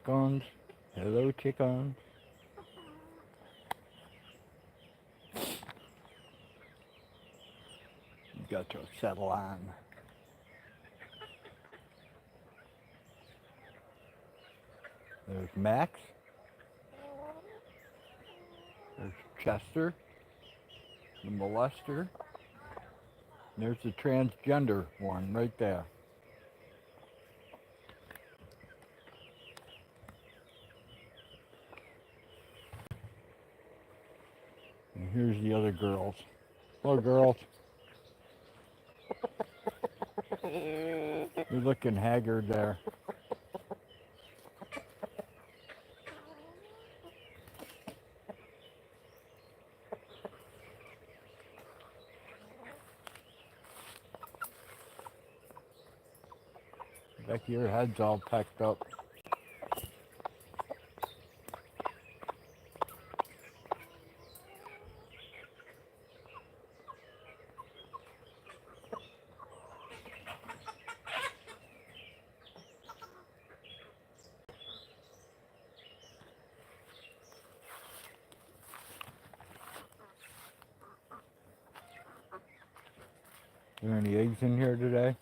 chickens. Hello, chickens. You got to settle on. There's Max. There's Chester, the molester. There's the transgender one right there. And here's the other girls. Hello, girls. You're looking haggard there. Back of your head's all packed up. Are there any eggs in here today?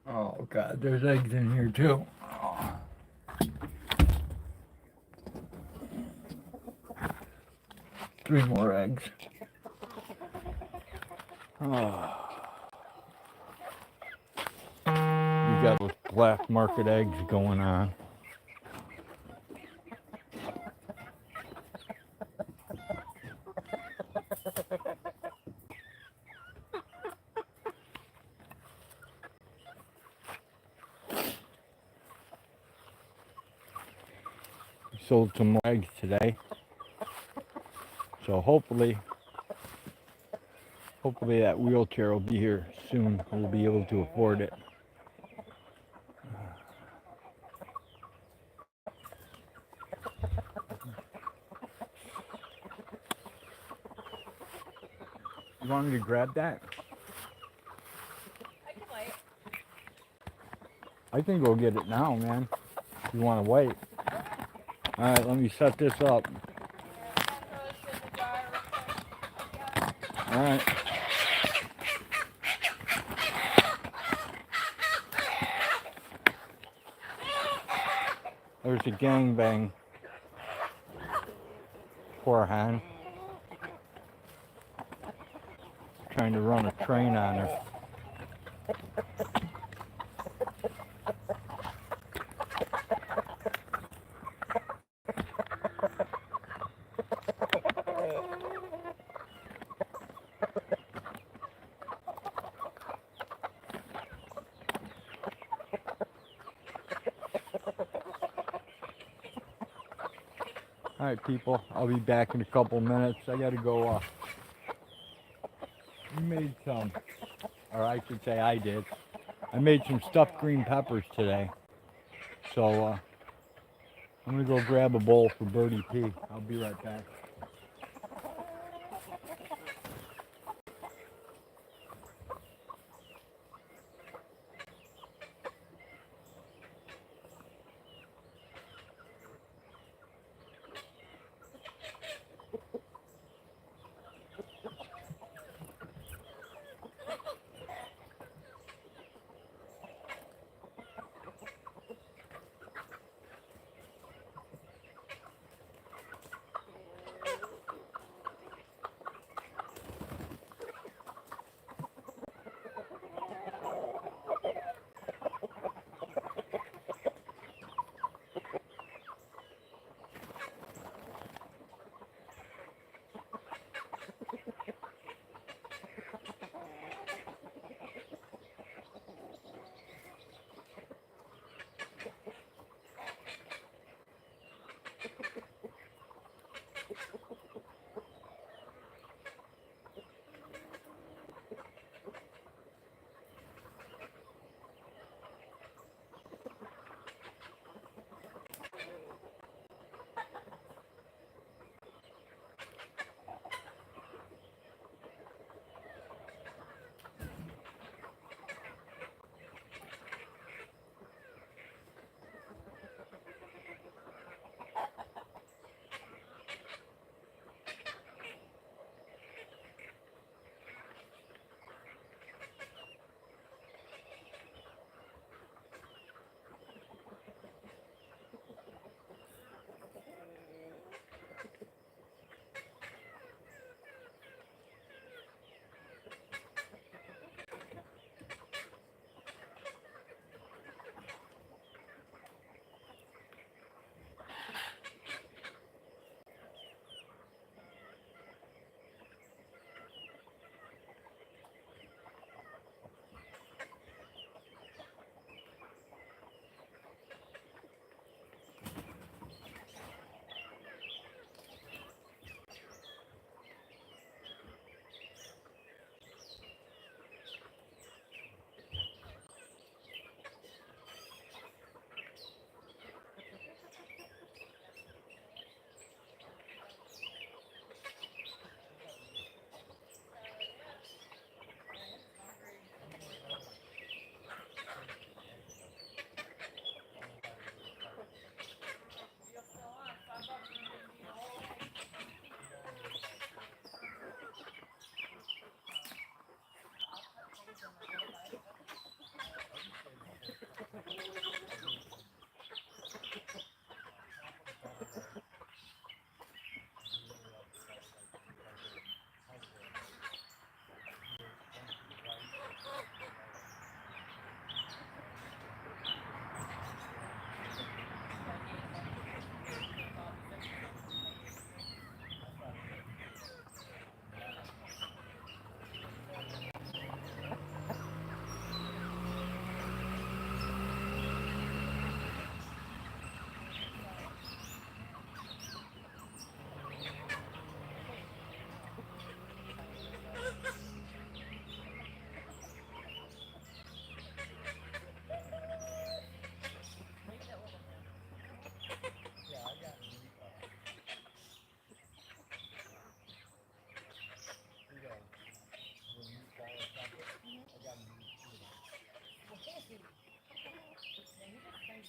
Oh God, there's eggs in here too. Oh. 3 more eggs. Oh. You got those black market eggs going on. Sold some more eggs today, so hopefully that wheelchair will be here soon. We'll be able to afford it. You want me to grab that? I can wait. I can go get it now, man. If you want to wait. Alright, let me set this up. Alright. There's a gangbang. Poor hen. Trying to run a train on her. Alright people, I'll be back in a couple minutes. I gotta go we made some, or I should say I did. I made some stuffed green peppers today. So I'm gonna go grab a bowl for Birdie P. I'll be right back.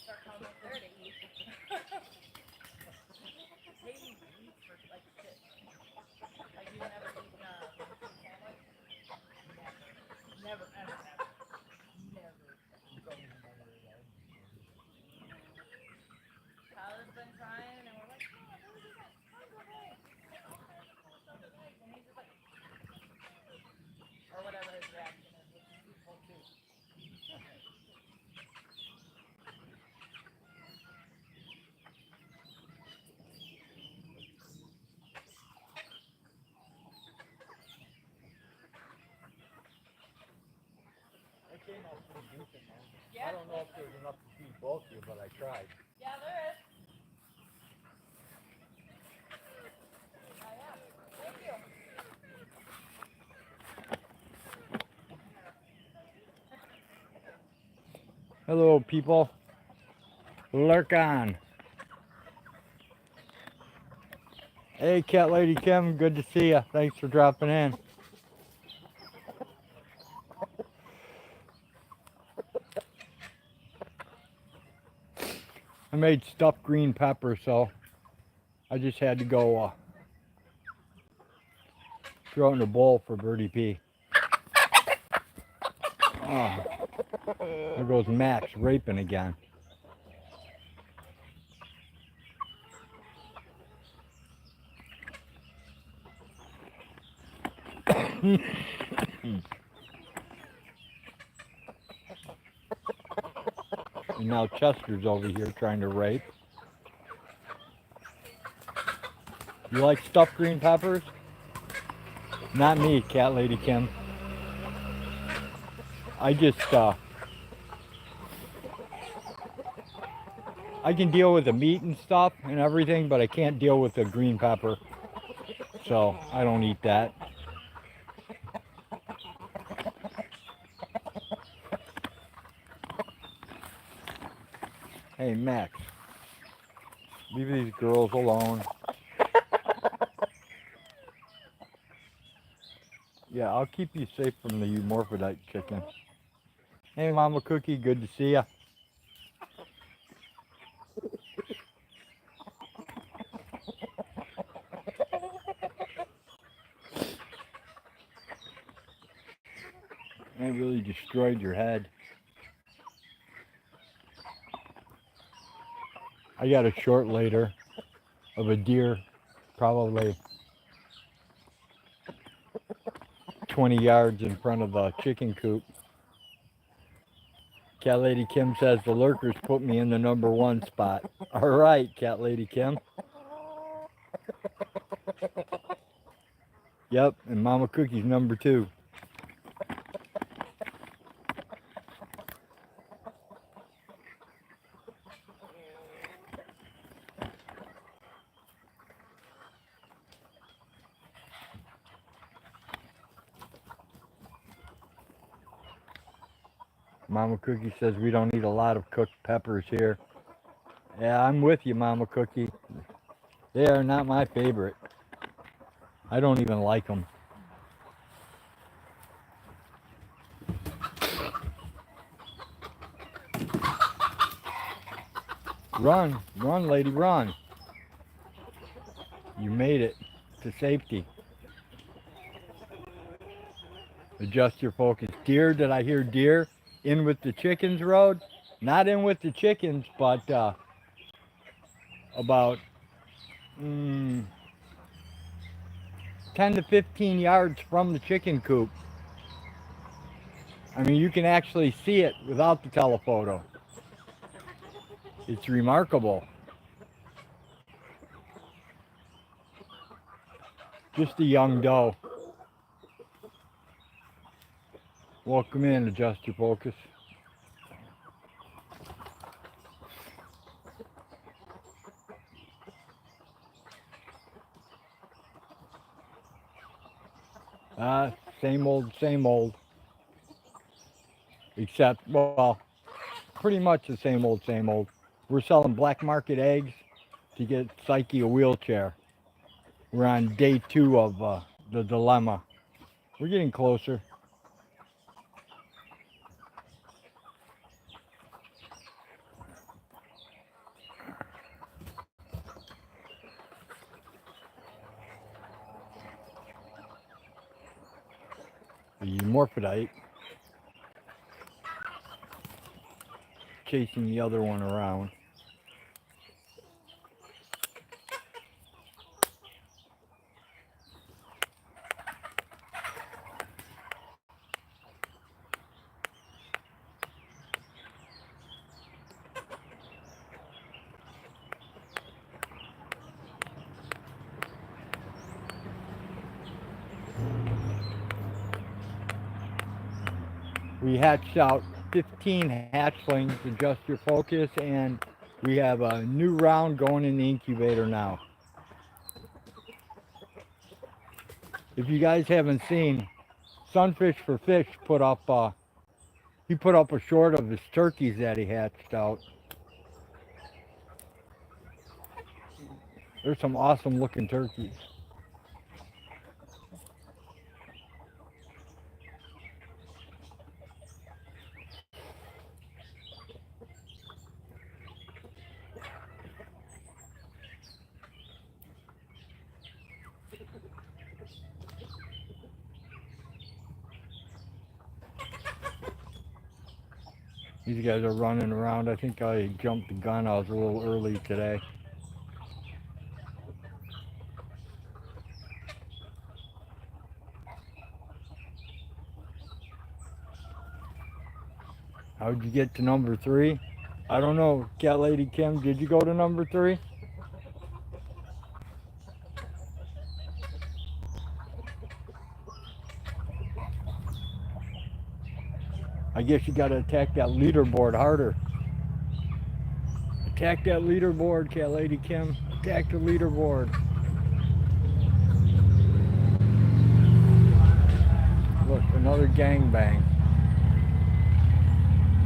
start coming up there to eat. They eat meat for like shit. Like you've never eaten a sandwich? Never, ever, ever. Never. Tyler's been trying, and we're like, come on, go do that. Come on, go eggs. Like, okay, cool, so the eggs. And he's just like, or whatever his reaction is, which is useful too. That came out pretty decent, man. Yeah. I don't know if there's enough to feed both of you, but I tried. Yeah, there is. Oh, yeah. Thank you. Hello, people. Lurk on. Hey, Cat Lady Kim, good to see you. Thanks for dropping in. I made stuffed green pepper, so I just had to go throw it in a bowl for Birdie P. Oh, there goes Max raping again. And now Chester's over here trying to rape. You like stuffed green peppers? Not me, Cat Lady Kim. I just, I can deal with the meat and stuff and everything, but I can't deal with the green pepper. So I don't eat that. Hey, Max. Leave these girls alone. Yeah, I'll keep you safe from the hermaphrodite chicken. Hey, Mama Cookie, good to see ya. I really destroyed your head. I got a short later of a deer, probably 20 yards in front of the chicken coop. Cat Lady Kim says the lurkers put me in the #1 spot. All right, Cat Lady Kim. Yep, and Mama Cookie's #2. Mama Cookie says we don't eat a lot of cooked peppers here. Yeah, I'm with you, Mama Cookie. They are not my favorite. I don't even like them. Run, run, lady, run. You made it to safety. Adjust your focus. Deer, did I hear deer? In with the chickens road? Not in with the chickens, but about 10 to 15 yards from the chicken coop. I mean, you can actually see it without the telephoto. It's remarkable. Just a young doe. Welcome in, adjust your focus. Same old, same old. Except, well, pretty much the same old, same old. We're selling black market eggs to get Psyche a wheelchair. We're on day 2 of the dilemma. We're getting closer. the morphodite, chasing the other one around. We hatched out 15 hatchlings, adjust your focus, and we have a new round going in the incubator now. If you guys haven't seen, Sunfish for Fish put up, he put up a short of his turkeys that he hatched out. There's some awesome looking turkeys. These guys are running around. I think I jumped the gun. I was a little early today. How'd you get to number 3? I don't know, Cat Lady Kim, did you go to number 3? I guess you gotta attack that leaderboard harder. Attack that leaderboard, Cat Lady Kim. Attack the leaderboard. Look, another gangbang.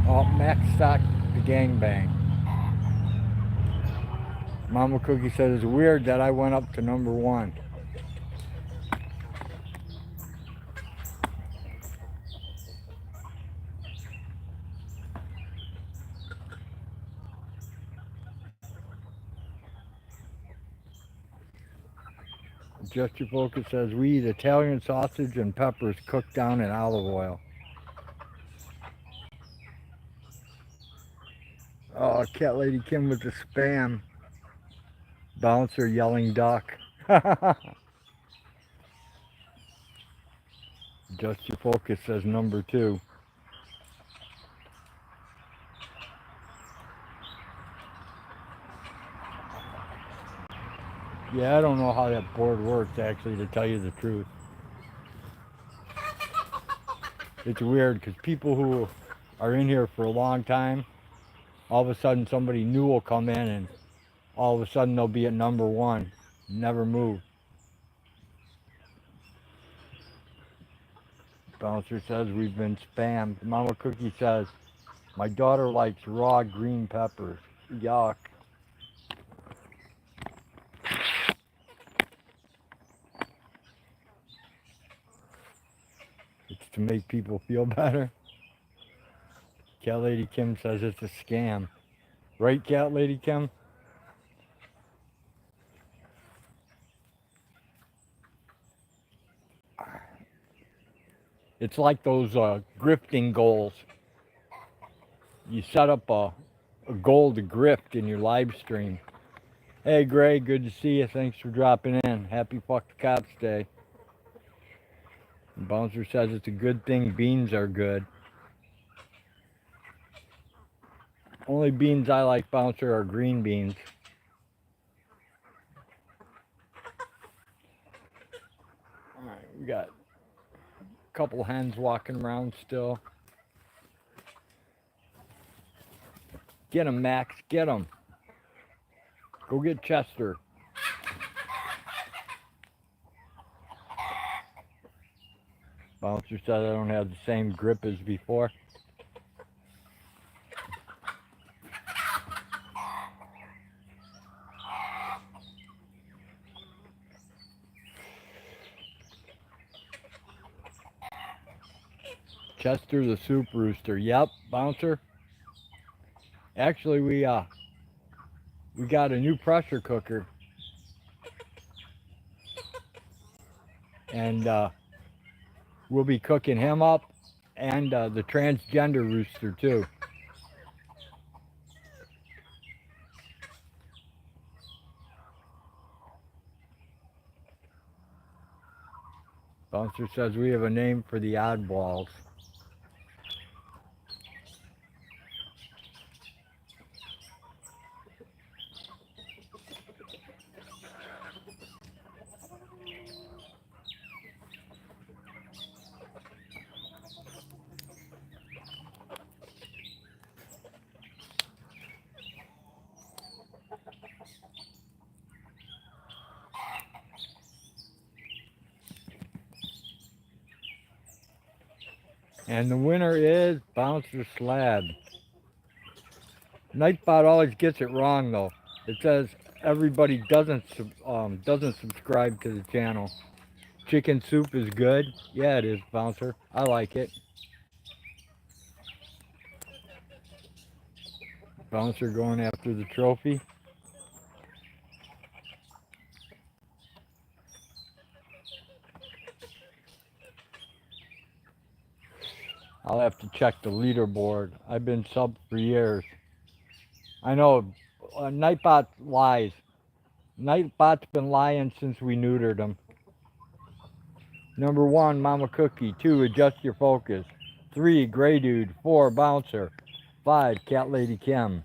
Oh, Max stock the gangbang. Mama Cookie says it's weird that I went up to number 1. Just Your Focus says we eat Italian sausage and peppers cooked down in olive oil. Oh, Cat Lady Kim with the spam. Bouncer yelling duck. Just Your Focus says number 2. Yeah, I don't know how that board works, actually, to tell you the truth. It's weird because people who are in here for a long time, all of a sudden somebody new will come in and all of a sudden they'll be at number 1. Never move. Bouncer says we've been spammed. Mama Cookie says my daughter likes raw green peppers. Yuck. It's to make people feel better. Cat Lady Kim says it's a scam. Right, Cat Lady Kim? It's like those grifting goals. You set up a goal to grift in your live stream. Hey, Greg, good to see you. Thanks for dropping in. Happy Fuck the Cops Day. Bouncer says it's a good thing beans are good. Only beans I like, Bouncer, are green beans. Alright, we got a couple hens walking around still. Get him, Max, get him. Go get Chester. Bouncer said I don't have the same grip as before. Chester the Soup Rooster. Yep, Bouncer. Actually, we got a new pressure cooker. And We'll be cooking him up and the transgender rooster too. Bouncer says we have a name for the oddballs. And the winner is Bouncer Slab. Nightbot always gets it wrong though. It says everybody doesn't subscribe to the channel. Chicken soup is good. Yeah, it is, Bouncer. I like it. Bouncer going after the trophy. I'll have to check the leaderboard. I've been subbed for years. I know Nightbot lies. Nightbot's been lying since we neutered him. Number 1, Mama Cookie. 2, Adjust Your Focus. 3, Gray Dude. 4, Bouncer. 5, Cat Lady Kim.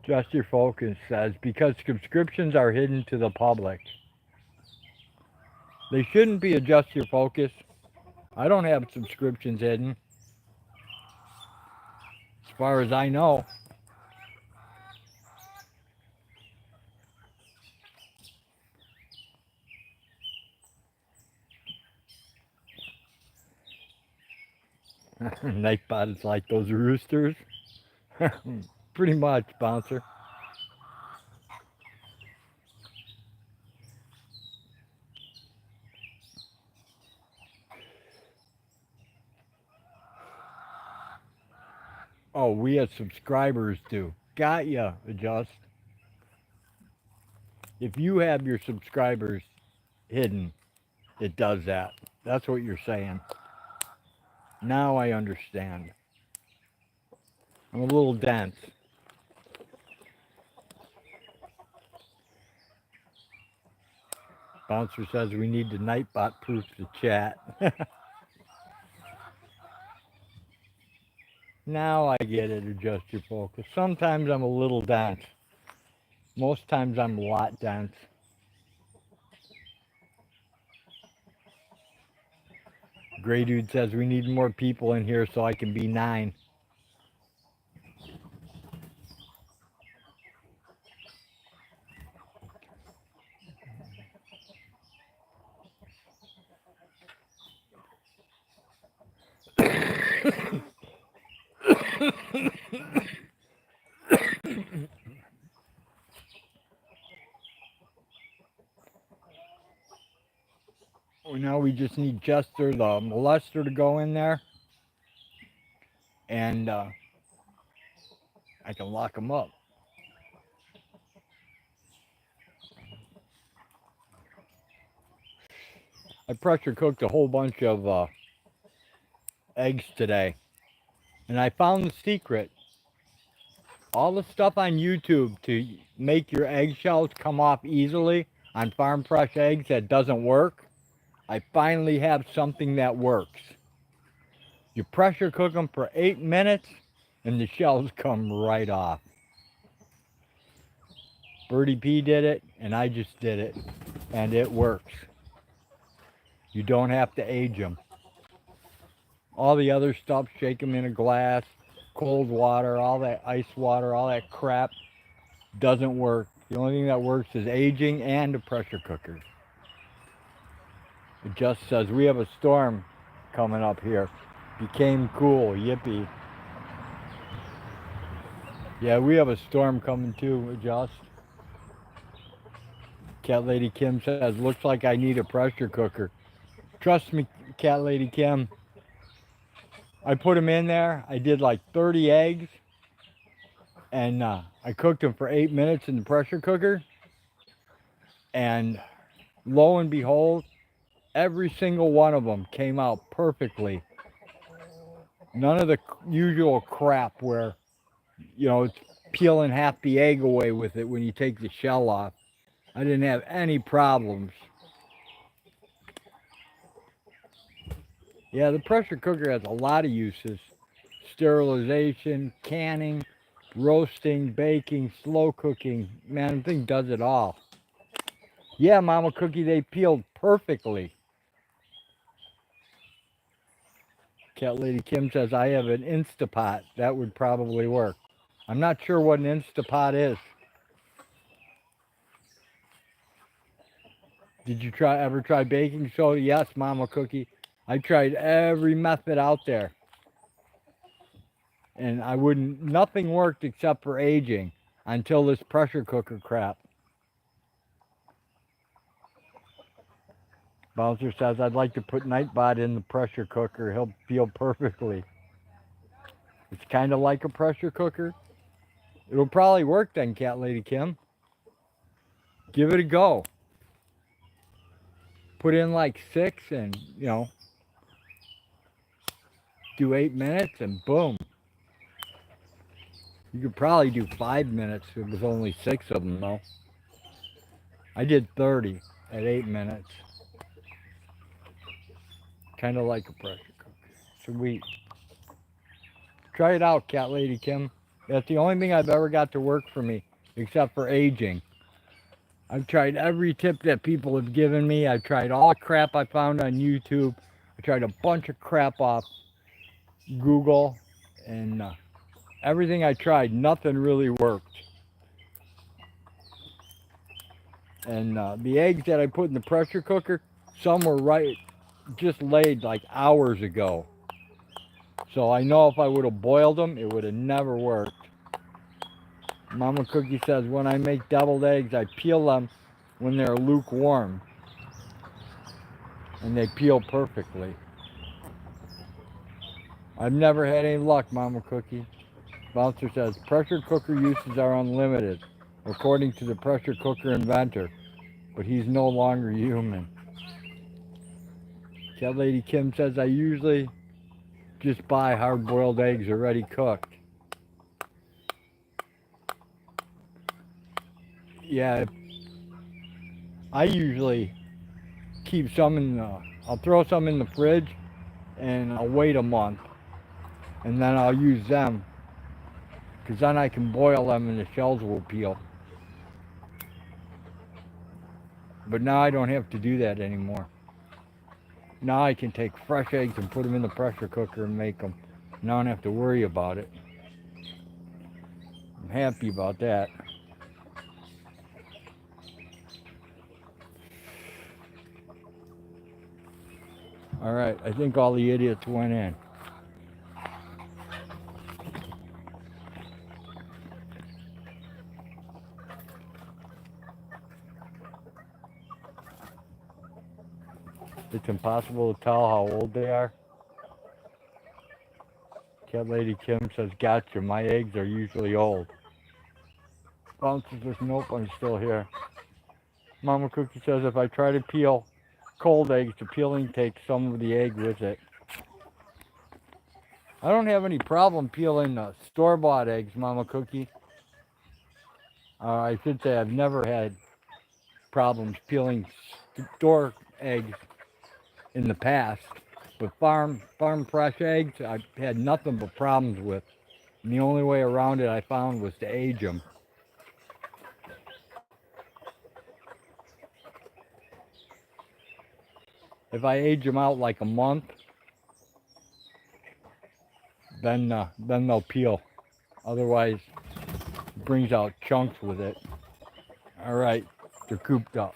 Adjust Your Focus says, because subscriptions are hidden to the public. They shouldn't be Adjust Your Focus. I don't have subscriptions hidden. As far as I know. Nightbot is like those roosters. Pretty much, Bouncer. Oh, we have subscribers too. Got ya, Adjust. If you have your subscribers hidden, it does that. That's what you're saying. Now I understand. I'm a little dense. Bouncer says we need to Nightbot proof the chat. Now I get it, Adjust Your Focus. Sometimes I'm a little dense. Most times I'm a lot dense. Gray Dude says we need more people in here so I can be 9. Now we just need Jester the molester to go in there, and I can lock him up. I pressure cooked a whole bunch of eggs today, and I found the secret. All the stuff on YouTube to make your eggshells come off easily on farm fresh eggs, that doesn't work. I finally have something that works. You pressure cook them for 8 minutes and the shells come right off. Birdie P did it and I just did it, and it works. You don't have to age them. All the other stuff, shake them in a glass, cold water, all that ice water, all that crap doesn't work. The only thing that works is aging and a pressure cooker. It just says we have a storm coming up here. Became cool, yippee. Yeah, we have a storm coming too, Adjust. Cat Lady Kim says, looks like I need a pressure cooker. Trust me, Cat Lady Kim. I put them in there. I did like 30 eggs. And I cooked them for 8 minutes in the pressure cooker. And lo and behold, every single one of them came out perfectly. None of the usual crap where, it's peeling half the egg away with it when you take the shell off. I didn't have any problems. Yeah, the pressure cooker has a lot of uses. Sterilization, canning, roasting, baking, slow cooking. Man, the thing does it all. Yeah, Mama Cookie, they peeled perfectly. Cat Lady Kim says, I have an Instapot. That would probably work. I'm not sure what an Instapot is. Did you ever try baking soda? Yes, Mama Cookie. I tried every method out there. And nothing worked except for aging until this pressure cooker crap. Bouncer says, I'd like to put Nightbot in the pressure cooker. He'll peel perfectly. It's kind of like a pressure cooker. It'll probably work then, Cat Lady Kim. Give it a go. Put in like 6 and, do 8 minutes and boom. You could probably do 5 minutes. It was only 6 of them though. I did 30 at 8 minutes. Kind of like a pressure cooker. Sweet. Try it out, Cat Lady Kim. That's the only thing I've ever got to work for me, except for aging. I've tried every tip that people have given me. I've tried all the crap I found on YouTube. I tried a bunch of crap off Google. And everything I tried, nothing really worked. And the eggs that I put in the pressure cooker, some were just laid like hours ago. So I know if I would have boiled them, it would have never worked. Mama Cookie says, when I make deviled eggs, I peel them when they're lukewarm. And they peel perfectly. I've never had any luck, Mama Cookie. Bouncer says, pressure cooker uses are unlimited, according to the pressure cooker inventor. But he's no longer human. Cat Lady Kim says, I usually just buy hard-boiled eggs already cooked. Yeah, I usually keep some I'll throw some in the fridge and I'll wait a month. And then I'll use them. Because then I can boil them and the shells will peel. But now I don't have to do that anymore. Now I can take fresh eggs and put them in the pressure cooker and make them. Now I don't have to worry about it. I'm happy about that. Alright, I think all the idiots went in. It's impossible to tell how old they are. Cat Lady Kim says, gotcha, my eggs are usually old. Bouncer says, nope, I'm still here. Mama Cookie says, if I try to peel cold eggs, the peeling takes some of the egg with it. I don't have any problem peeling store-bought eggs, Mama Cookie. I should say I've never had problems peeling store eggs in the past. But farm fresh eggs, I've had nothing but problems with. And the only way around it I found was to age them. If I age them out like a month, then they'll peel. Otherwise, it brings out chunks with it. All right, they're cooped up.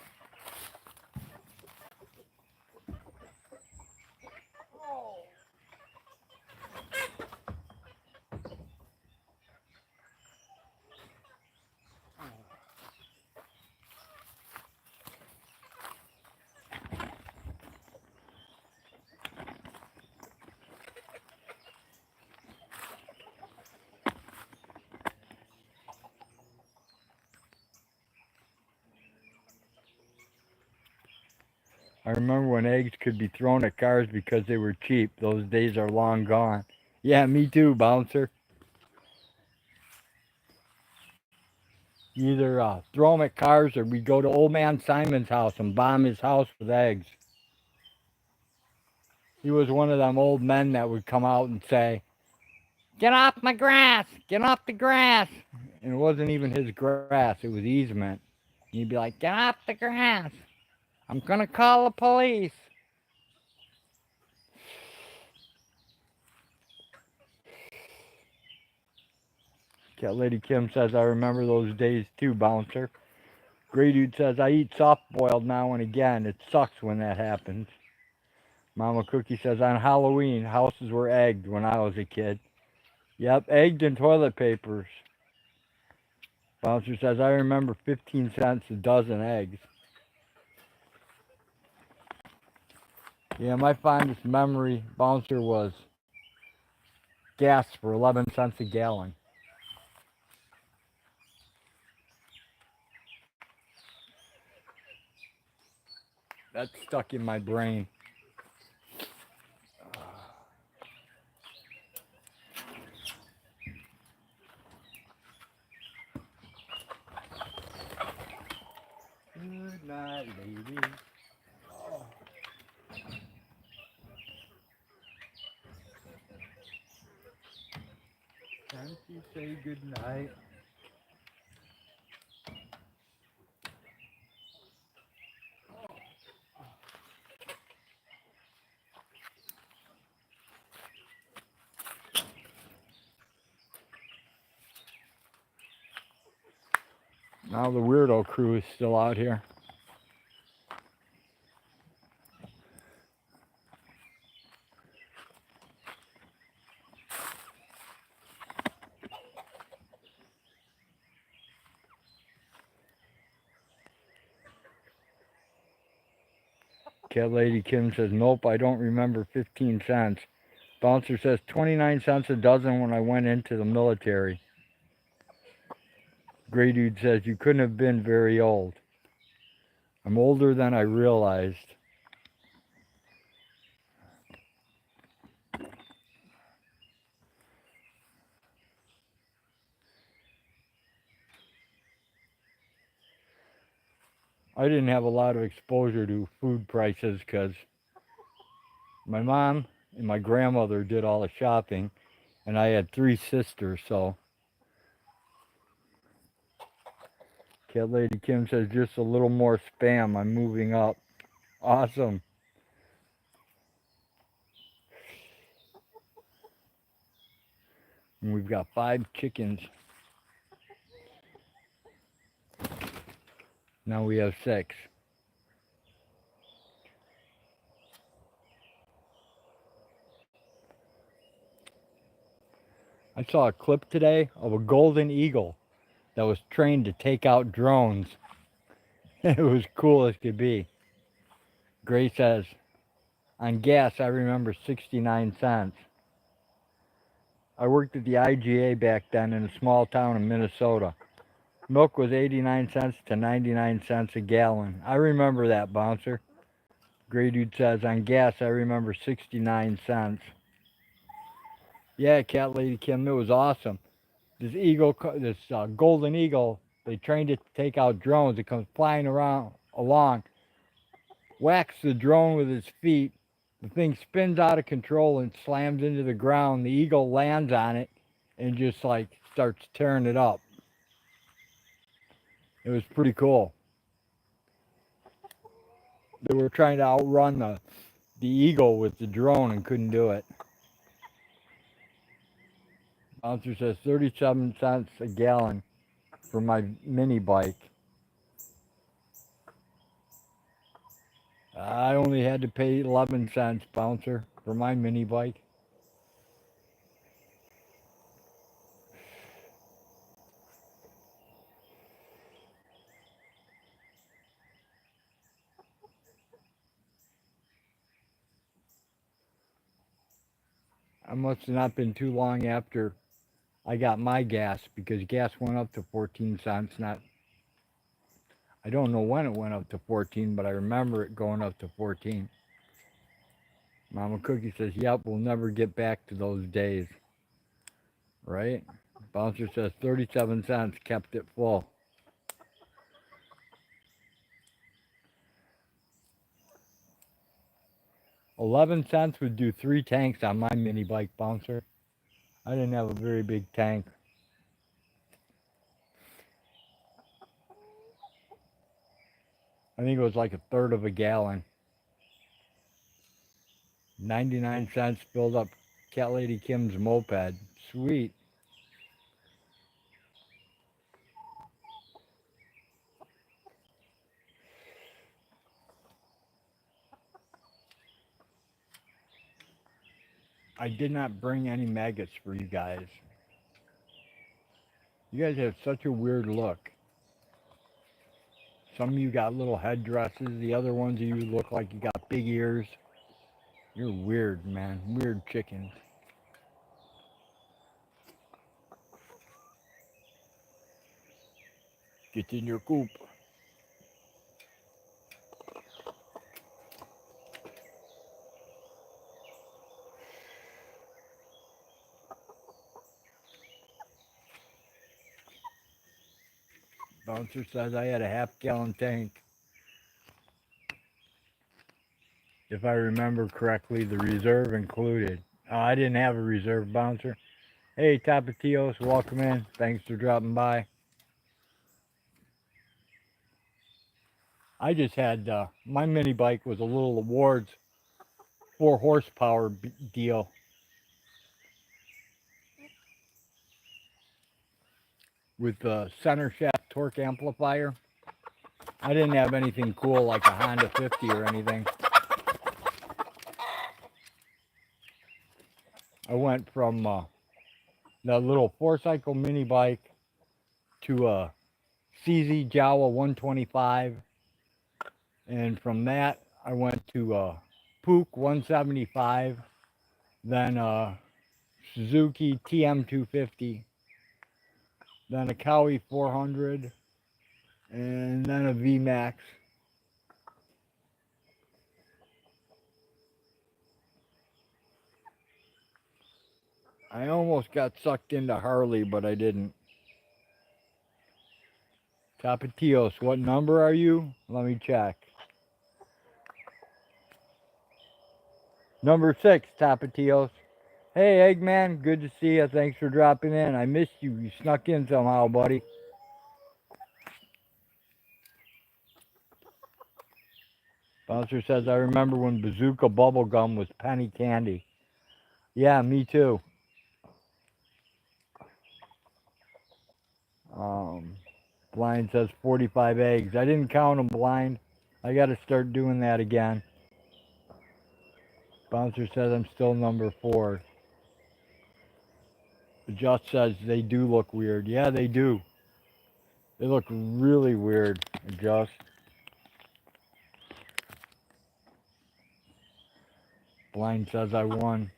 I remember when eggs could be thrown at cars because they were cheap. Those days are long gone. Yeah, me too, Bouncer. You either throw them at cars or we go to old man Simon's house and bomb his house with eggs. He was one of them old men that would come out and say, "Get off my grass! Get off the grass!" And it wasn't even his grass, it was easement. And he'd be like, "Get off the grass! I'm gonna call the police." Cat Lady Kim says, "I remember those days too, Bouncer." Grey Dude says, "I eat soft boiled now and again. It sucks when that happens." Mama Cookie says, "On Halloween, houses were egged when I was a kid." Yep, egged and toilet papers. Bouncer says, "I remember 15 cents a dozen eggs." Yeah, my fondest memory, Bouncer, was gas for 11 cents a gallon. That's stuck in my brain. Good night, lady. Oh. Can't you say good night? Now the weirdo crew is still out here. Cat Lady Kim says, "Nope, I don't remember 15 cents. Bouncer says 29 cents a dozen when I went into the military." Grey Dude says, "You couldn't have been very old." I'm older than I realized. I didn't have a lot of exposure to food prices because my mom and my grandmother did all the shopping, and I had 3 sisters, so. Cat Lady Kim says, "Just a little more spam. I'm moving up." Awesome. And we've got 5 chickens. Now we have 6. I saw a clip today of a golden eagle that was trained to take out drones. It was cool as could be. Gray says, "On gas, I remember 69 cents. I worked at the IGA back then in a small town in Minnesota. Milk was 89 cents to 99 cents a gallon. I remember that, Bouncer." Gray Dude says, "On gas, I remember 69 cents. Yeah, Cat Lady Kim, it was awesome. This golden eagle, they trained it to take out drones. It comes flying around along, whacks the drone with its feet. The thing spins out of control and slams into the ground. The eagle lands on it and just like starts tearing it up. It was pretty cool. They were trying to outrun the eagle with the drone and couldn't do it. Bouncer says 37 cents a gallon for my mini bike. I only had to pay 11 cents, Bouncer, for my mini bike. I must have not been too long after I got my gas because gas went up to 14 cents. Not, I don't know when it went up to 14, but I remember it going up to 14. Mama Cookie says, yep, we'll never get back to those days. Right? Bouncer says 37 cents kept it full. $0.11 would do 3 tanks on my mini bike, Bouncer. I didn't have a very big tank. I think it was like a third of a gallon. 99 cents filled up Cat Lady Kim's moped. Sweet. I did not bring any maggots for you guys. You guys have such a weird look. Some of you got little headdresses. The other ones of you look like you got big ears. You're weird, man. Weird chickens. Get in your coop. Bouncer says I had a half-gallon tank. If I remember correctly, the reserve included. I didn't have a reserve, Bouncer. Hey, Tapatios, welcome in. Thanks for dropping by. I just had, my mini bike was a little awards 4 horsepower deal. With the center shaft torque amplifier. I didn't have anything cool like a Honda 50 or anything. I went from that little 4-cycle mini bike to a CZ Jawa 125. And from that, I went to a Pook 175. Then a Suzuki TM 250. Then a Cowie 400. And then a VMAX. I almost got sucked into Harley, but I didn't. Tapatios, what number are you? Let me check. Number 6, Tapatios. Hey, Eggman, good to see you. Thanks for dropping in. I missed you. You snuck in somehow, buddy. Bouncer says, I remember when Bazooka bubblegum was penny candy. Yeah, me too. Blind says 45 eggs. I didn't count them, Blind. I got to start doing that again. Bouncer says I'm still number 4. Just says they do look weird. Yeah, they do. They look really weird, Just. Blind says I won.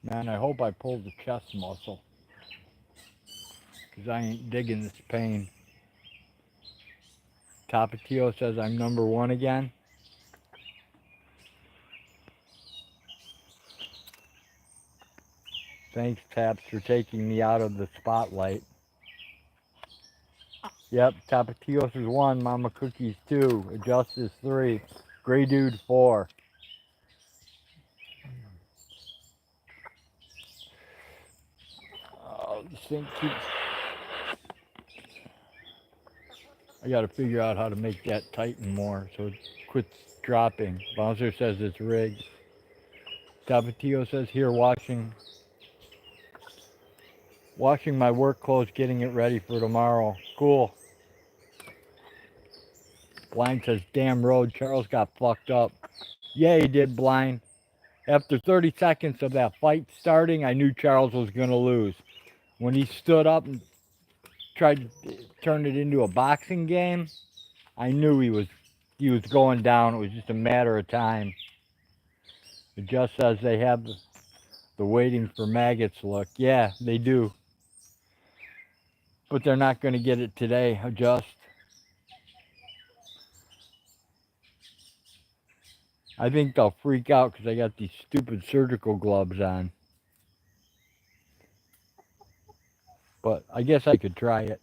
Man, I hope I pulled the chest muscle. Because I ain't digging this pain. Tapatio says I'm number 1 again. Thanks, Taps, for taking me out of the spotlight. Yep, Tapatios is 1, Mama Cookies 2, Adjust is 3, Gray Dude 4. Oh, this thing keeps... I gotta figure out how to make that tighten more so it quits dropping. Bouncer says it's rigged. Tapatio says here washing my work clothes, getting it ready for tomorrow. Cool. Blind says, damn road, Charles got fucked up. Yeah, he did, Blind. After 30 seconds of that fight starting, I knew Charles was going to lose. When he stood up and tried to turn it into a boxing game, I knew he was he was going down. It was just a matter of time. It just says they have the waiting for maggots look. Yeah, they do. But they're not going to get it today, just. I think they'll freak out because I got these stupid surgical gloves on. But I guess I could try it.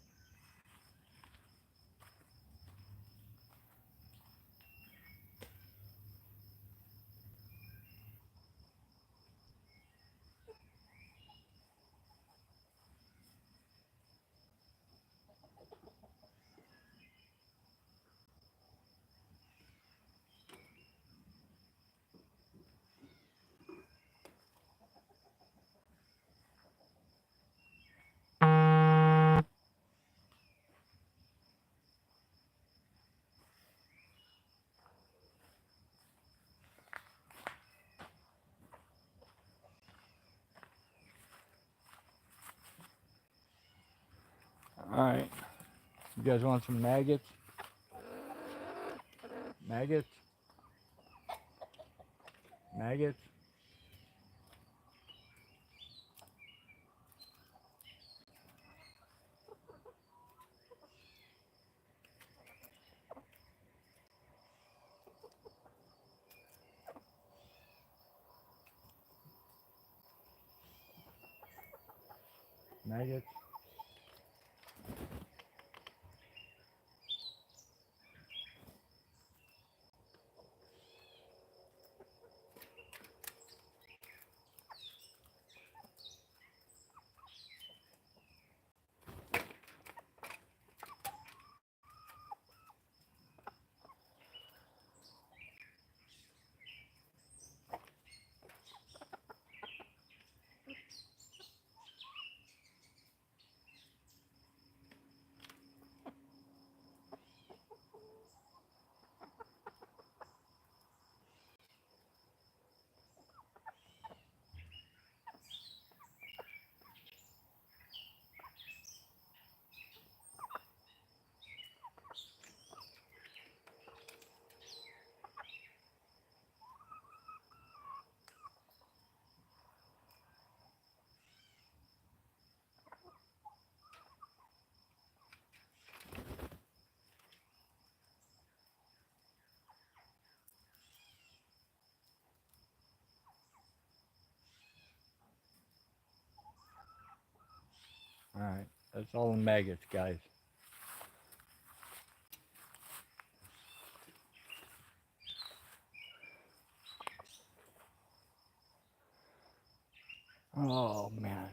Alright. You guys want some maggots? Maggots? Maggots? Maggots? Alright. That's all the maggots, guys. Oh, man.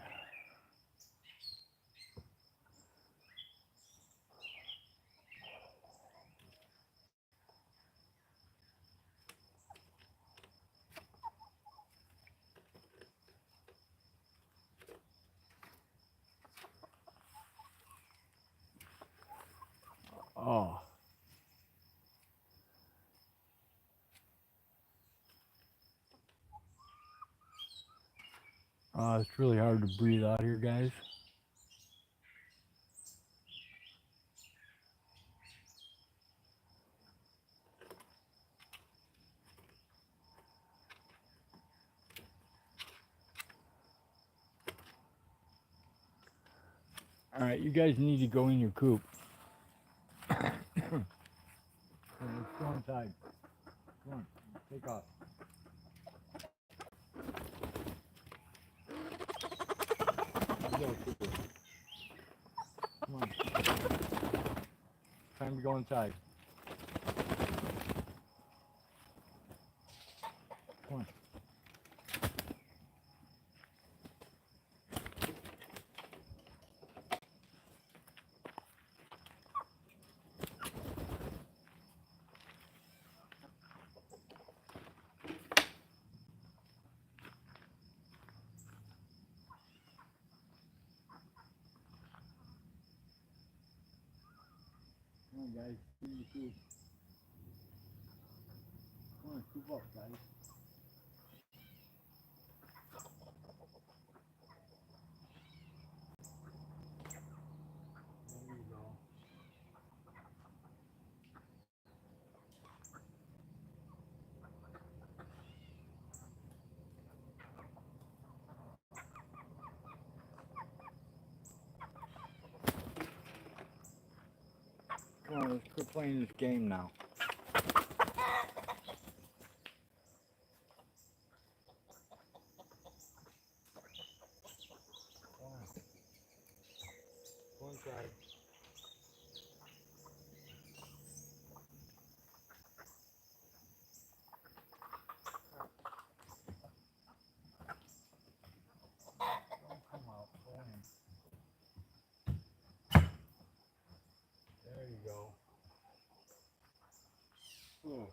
Oh. It's really hard to breathe out here, guys. Alright, you guys need to go in your coop. Let's go inside. Come on, take off. Let's go, Cooper. Come on. Time to go inside. Come on. Come on, guys. Get in the coop. Come on, coop up, guys. There you go. let's quit playing this game now. Go inside. Don't come out. Go in. There you go. Ooh.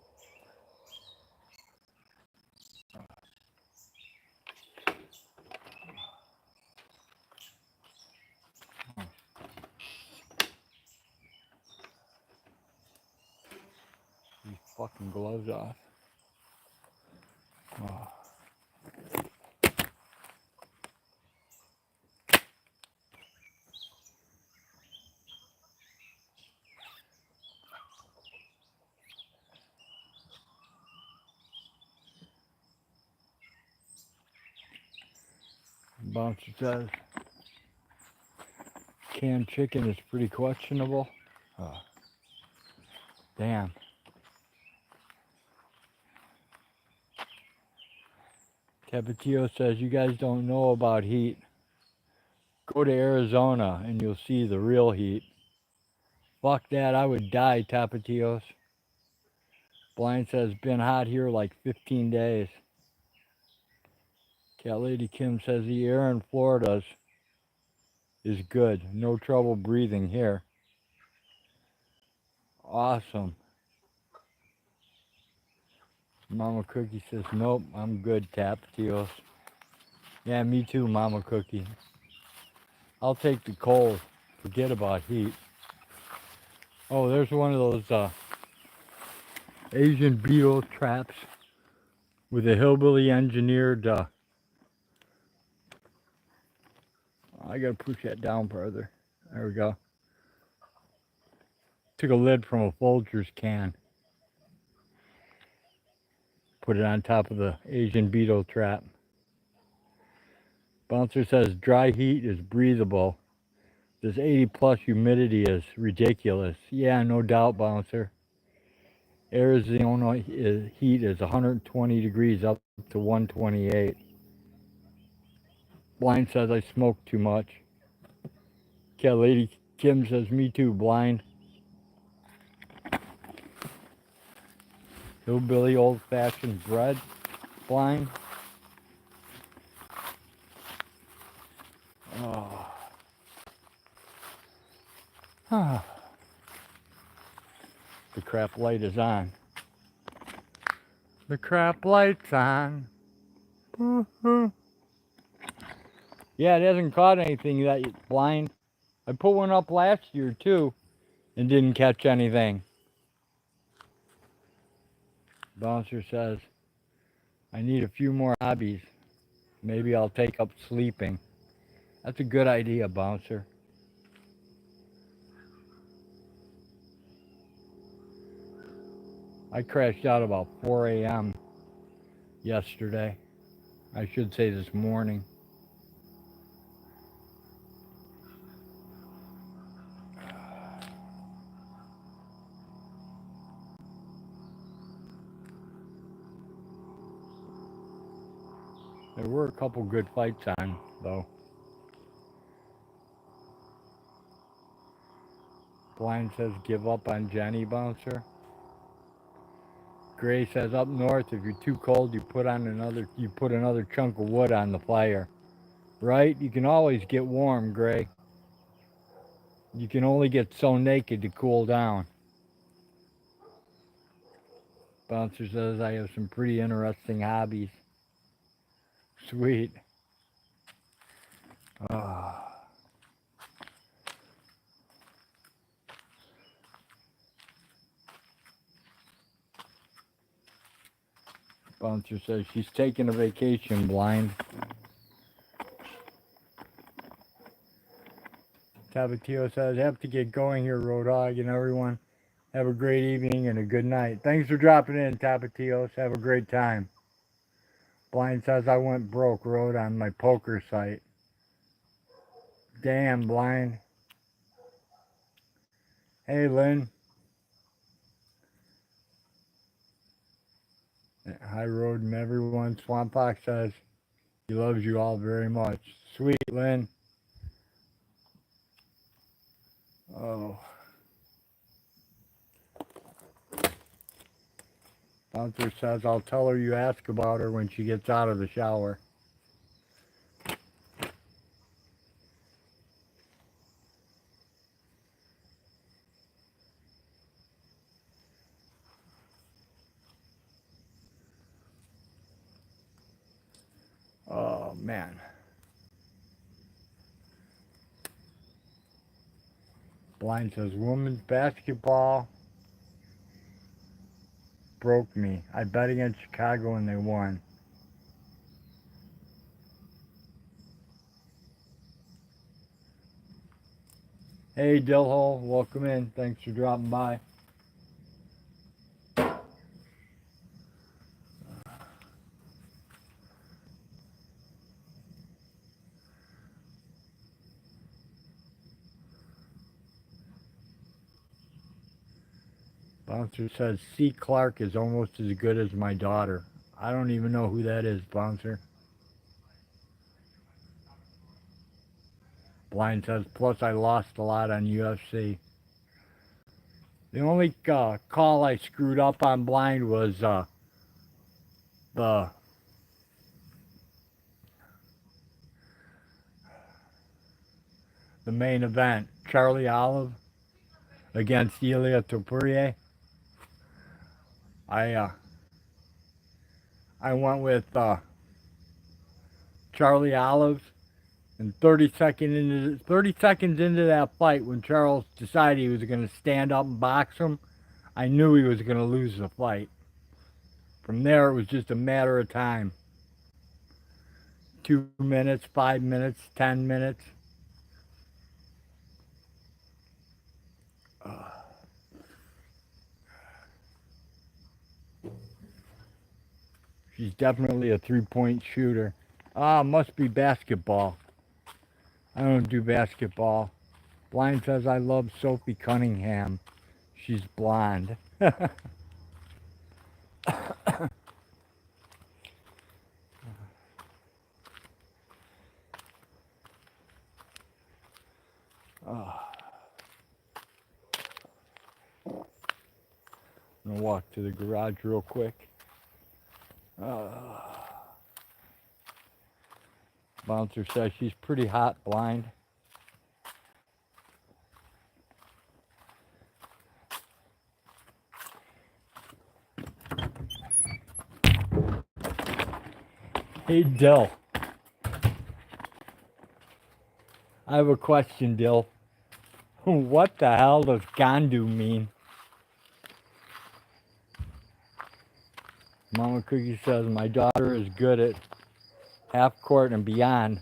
These fucking gloves off. Oh. Bouncer says canned chicken is pretty questionable. Oh. Damn. Tapatio says you guys don't know about heat. Go to Arizona and you'll see the real heat. Fuck that, I would die, Tapatios. Blind says been hot here like 15 days. Cat Lady Kim says the air in Florida is good. No trouble breathing here. Awesome. Mama Cookie says nope, I'm good, Tapatios. Yeah, me too, Mama Cookie. I'll take the cold. Forget about heat. Oh, there's one of those Asian beetle traps with a hillbilly engineered. I gotta push that down further. There we go. Took a lid from a Folgers can. Put it on top of the Asian beetle trap. Bouncer says dry heat is breathable. This 80+ humidity is ridiculous. Yeah, no doubt, Bouncer. Arizona heat is 120 degrees up to 128. Blind says I smoke too much. Cat Lady Kim says me too, Blind. Hillbilly old-fashioned bread, Blind. Oh. The crap light is on. The crap light's on. Yeah, it hasn't caught anything that Blind. I put one up last year too and didn't catch anything. Bouncer says, I need a few more hobbies. Maybe I'll take up sleeping. That's a good idea, Bouncer. I crashed out about 4 a.m. yesterday. I should say this morning. There were a couple good fights on, though. Blind says give up on Jenny, Bouncer. Gray says up north, if you're too cold, you put another chunk of wood on the fire. Right? You can always get warm, Gray. You can only get so naked to cool down. Bouncer says I have some pretty interesting hobbies. Sweet. Ah. Bouncer says she's taking a vacation, Blind. Tabatio says, have to get going here, Road Dog, and everyone. Have a great evening and a good night. Thanks for dropping in, Tapatios. Have a great time. Blind says I went broke, Road, on my poker site. Damn, Blind. Hey, Lynn. High Road and everyone. Swamp Fox says he loves you all very much. Sweet, Lynn. Oh. Bouncer says I'll tell her you ask about her when she gets out of the shower. Oh, man. Blind says, women's basketball broke me. I bet against Chicago and they won. Hey, Dillhole, welcome in. Thanks for dropping by. Bouncer says, C. Clark is almost as good as my daughter. I don't even know who that is, Bouncer. Blind says, plus I lost a lot on UFC. The only call I screwed up on Blind was the main event. Charlie Olive against Ilia Topuria. I went with Charlie Olive, and 30 seconds into that fight, when Charles decided he was going to stand up and box him, I knew he was going to lose the fight. From there, it was just a matter of time. 2 minutes, 5 minutes, 10 minutes. She's definitely a three-point shooter. Must be basketball. I don't do basketball. Blind says I love Sophie Cunningham. She's blonde. I'm gonna walk to the garage real quick. Bouncer says she's pretty hot, Blind. Hey, Dill. I have a question, Dill. What the hell does Gandu mean? Mama Cookie says, my daughter is good at half court and beyond,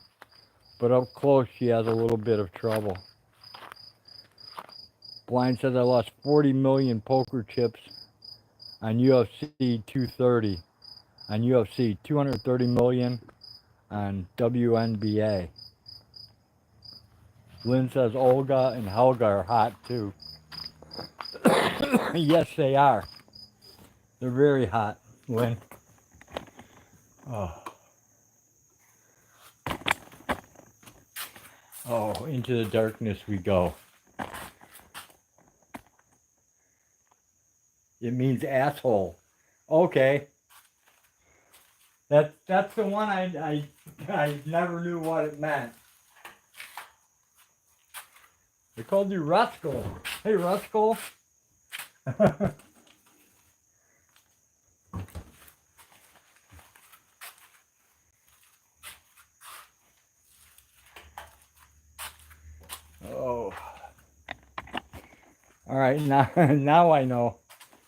but up close she has a little bit of trouble. Blind says I lost 40 million poker chips on UFC 230, on UFC 230 million on WNBA. Lynn says Olga and Helga are hot too. Yes, they are. They're very hot, Lynn. Oh, into the darkness we go. It means asshole. Okay. That's the one I never knew what it meant. They called you Ruskell. Hey, Ruskell. Oh. All right, now I know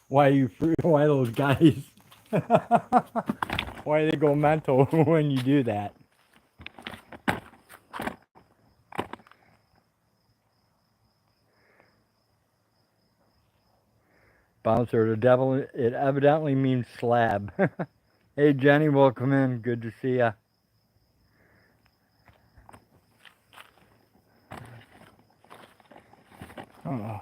why those guys why they go mental when you do that. Bouncer, it evidently means slab. Hey, Jenny, welcome in. Good to see ya. Oh.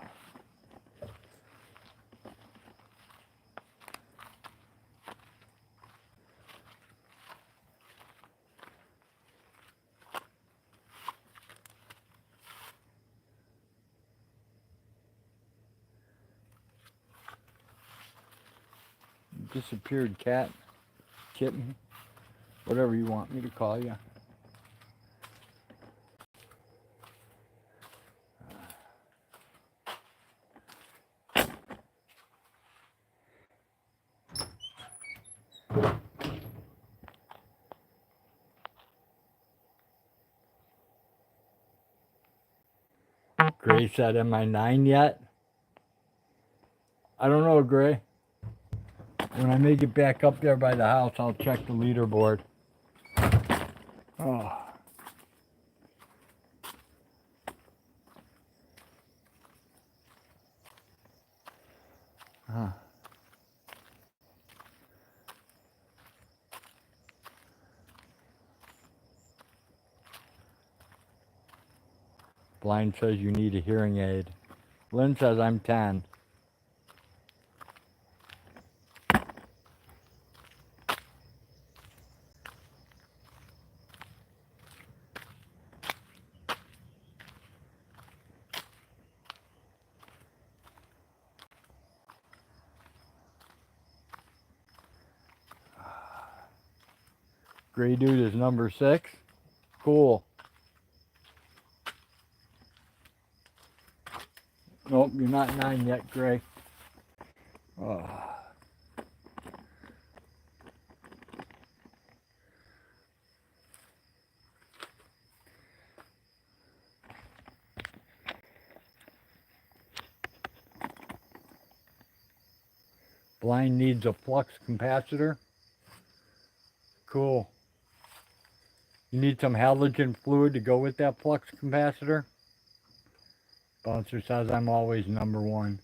disappeared cat, kitten, whatever you want me to call you. Gray said, am I 9 yet? I don't know, Gray. When I make it back up there by the house, I'll check the leaderboard. Oh. Huh. Blind says you need a hearing aid. Lynn says I'm 10. Gray dude is number 6. Cool. Nope, you're not 9 yet, Gray. Oh. Blind needs a flux capacitor. Cool. You need some halogen fluid to go with that flux capacitor? Bouncer says I'm always number 1.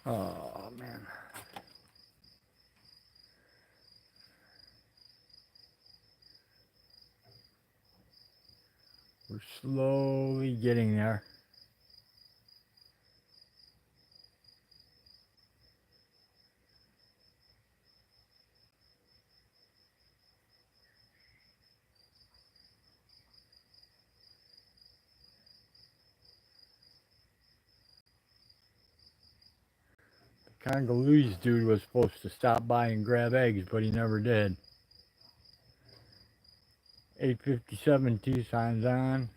Oh, man. We're slowly getting there. The Congolese dude was supposed to stop by and grab eggs, but he never did. 857 Tucson's on.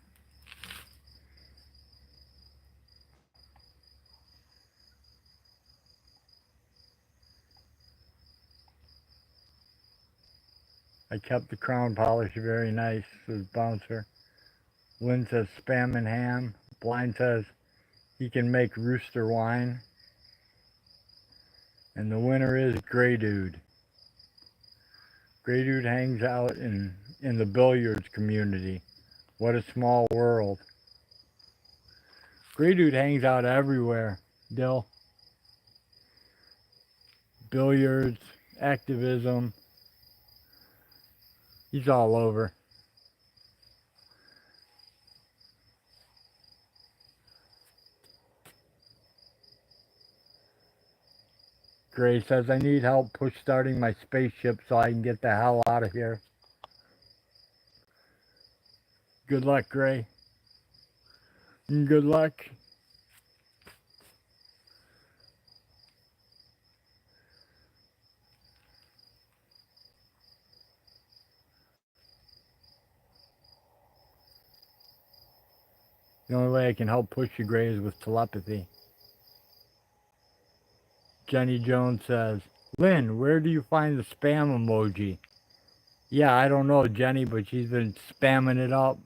I kept the crown polish very nice, says Bouncer. Lynn says spam and ham. Blind says he can make rooster wine. And the winner is Gray Dude. Gray Dude hangs out in the billiards community. What a small world. Gray Dude hangs out everywhere, Dill. Billiards, activism. He's all over. Gray says, I need help push starting my spaceship so I can get the hell out of here. Good luck, Gray. Good luck. The only way I can help push you, Gray, is with telepathy. Jenny Jones says, Lynn, where do you find the spam emoji? Yeah, I don't know, Jenny, but she's been spamming it up.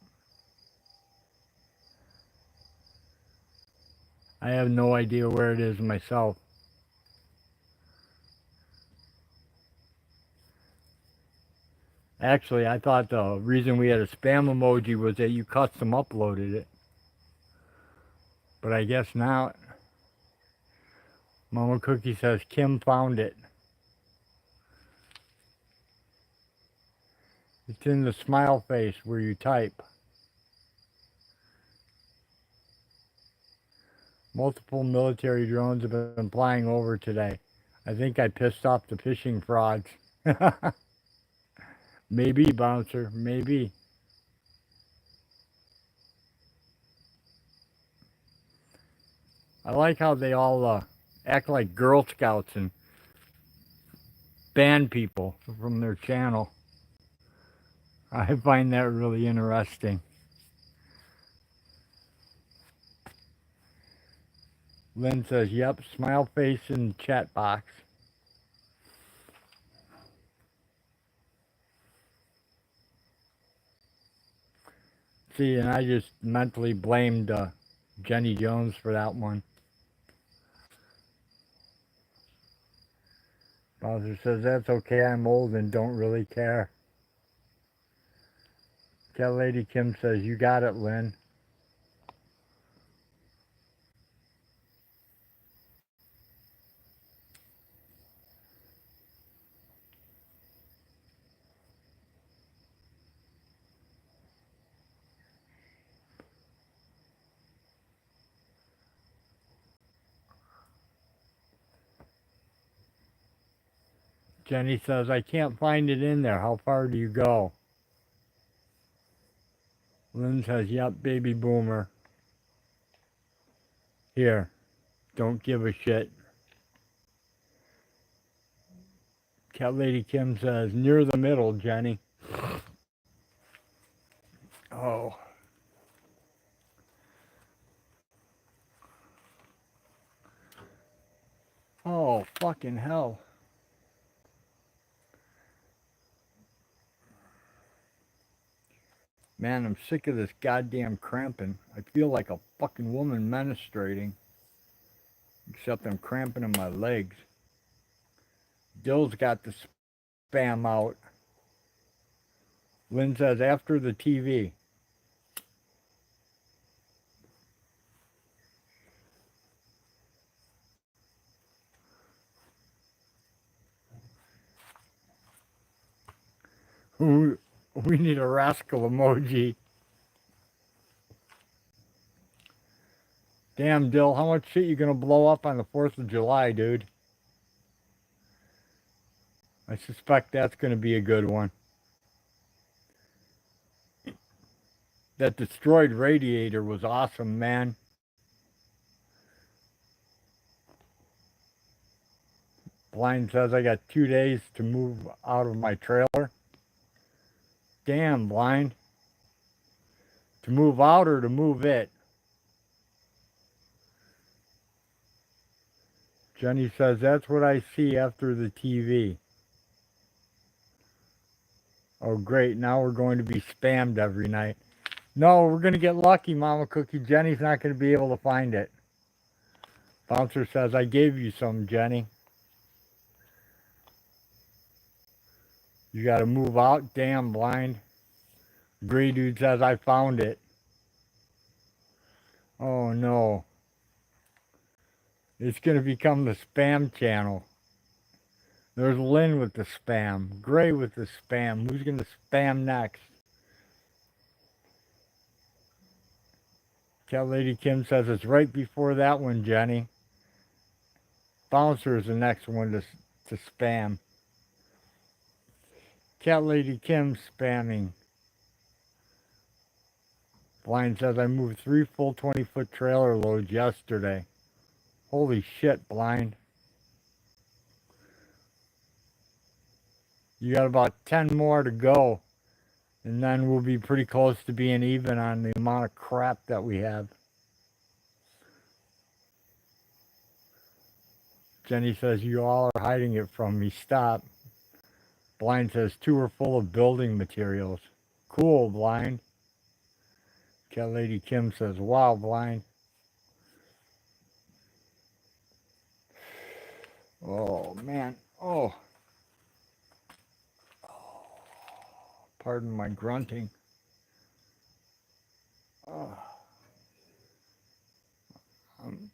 I have no idea where it is myself. Actually, I thought the reason we had a spam emoji was that you custom uploaded it. But I guess not. Mama Cookie says Kim found it. It's in the smile face where you type. Multiple military drones have been flying over today. I think I pissed off the fishing frauds. Maybe, Bouncer, maybe. I like how they all act like Girl Scouts and ban people from their channel. I find that really interesting. Lynn says, yep, smile face in chat box. See, and I just mentally blamed Jenny Jones for that one. Bowser says, that's okay, I'm old and don't really care. Cat Lady Kim says, you got it, Lynn. Jenny says, I can't find it in there. How far do you go? Lynn says, yep, baby boomer. Here, don't give a shit. Cat Lady Kim says, near the middle, Jenny. Oh. Oh, fucking hell. Man, I'm sick of this goddamn cramping. I feel like a fucking woman menstruating. Except I'm cramping in my legs. Dill's got the spam out. Lynn says, after the TV. We need a rascal emoji. Damn, Dill, how much shit you gonna blow up on the 4th of July, dude? I suspect that's gonna be a good one. That destroyed radiator was awesome, man. Blind says I got 2 days to move out of my trailer. Damn, Blind. To move out or to move it? Jenny says, that's what I see after the TV. Oh, great. Now we're going to be spammed every night. No, we're going to get lucky, Mama Cookie. Jenny's not going to be able to find it. Bouncer says, I gave you some, Jenny. You got to move out. Damn, Blind. Gray Dude says, I found it. Oh, no. It's going to become the spam channel. There's Lynn with the spam. Gray with the spam. Who's going to spam next? Cat Lady Kim says it's right before that one, Jenny. Bouncer is the next one to spam. Cat Lady Kim spamming. Blind says I moved 3 full 20-foot trailer loads yesterday. Holy shit, Blind. You got about 10 more to go. And then we'll be pretty close to being even on the amount of crap that we have. Jenny says, you all are hiding it from me. Stop. Blind says, 2 are full of building materials. Cool, Blind. Cat Lady Kim says, wow, Blind. Oh, man. Oh. Pardon my grunting. Oh. I'm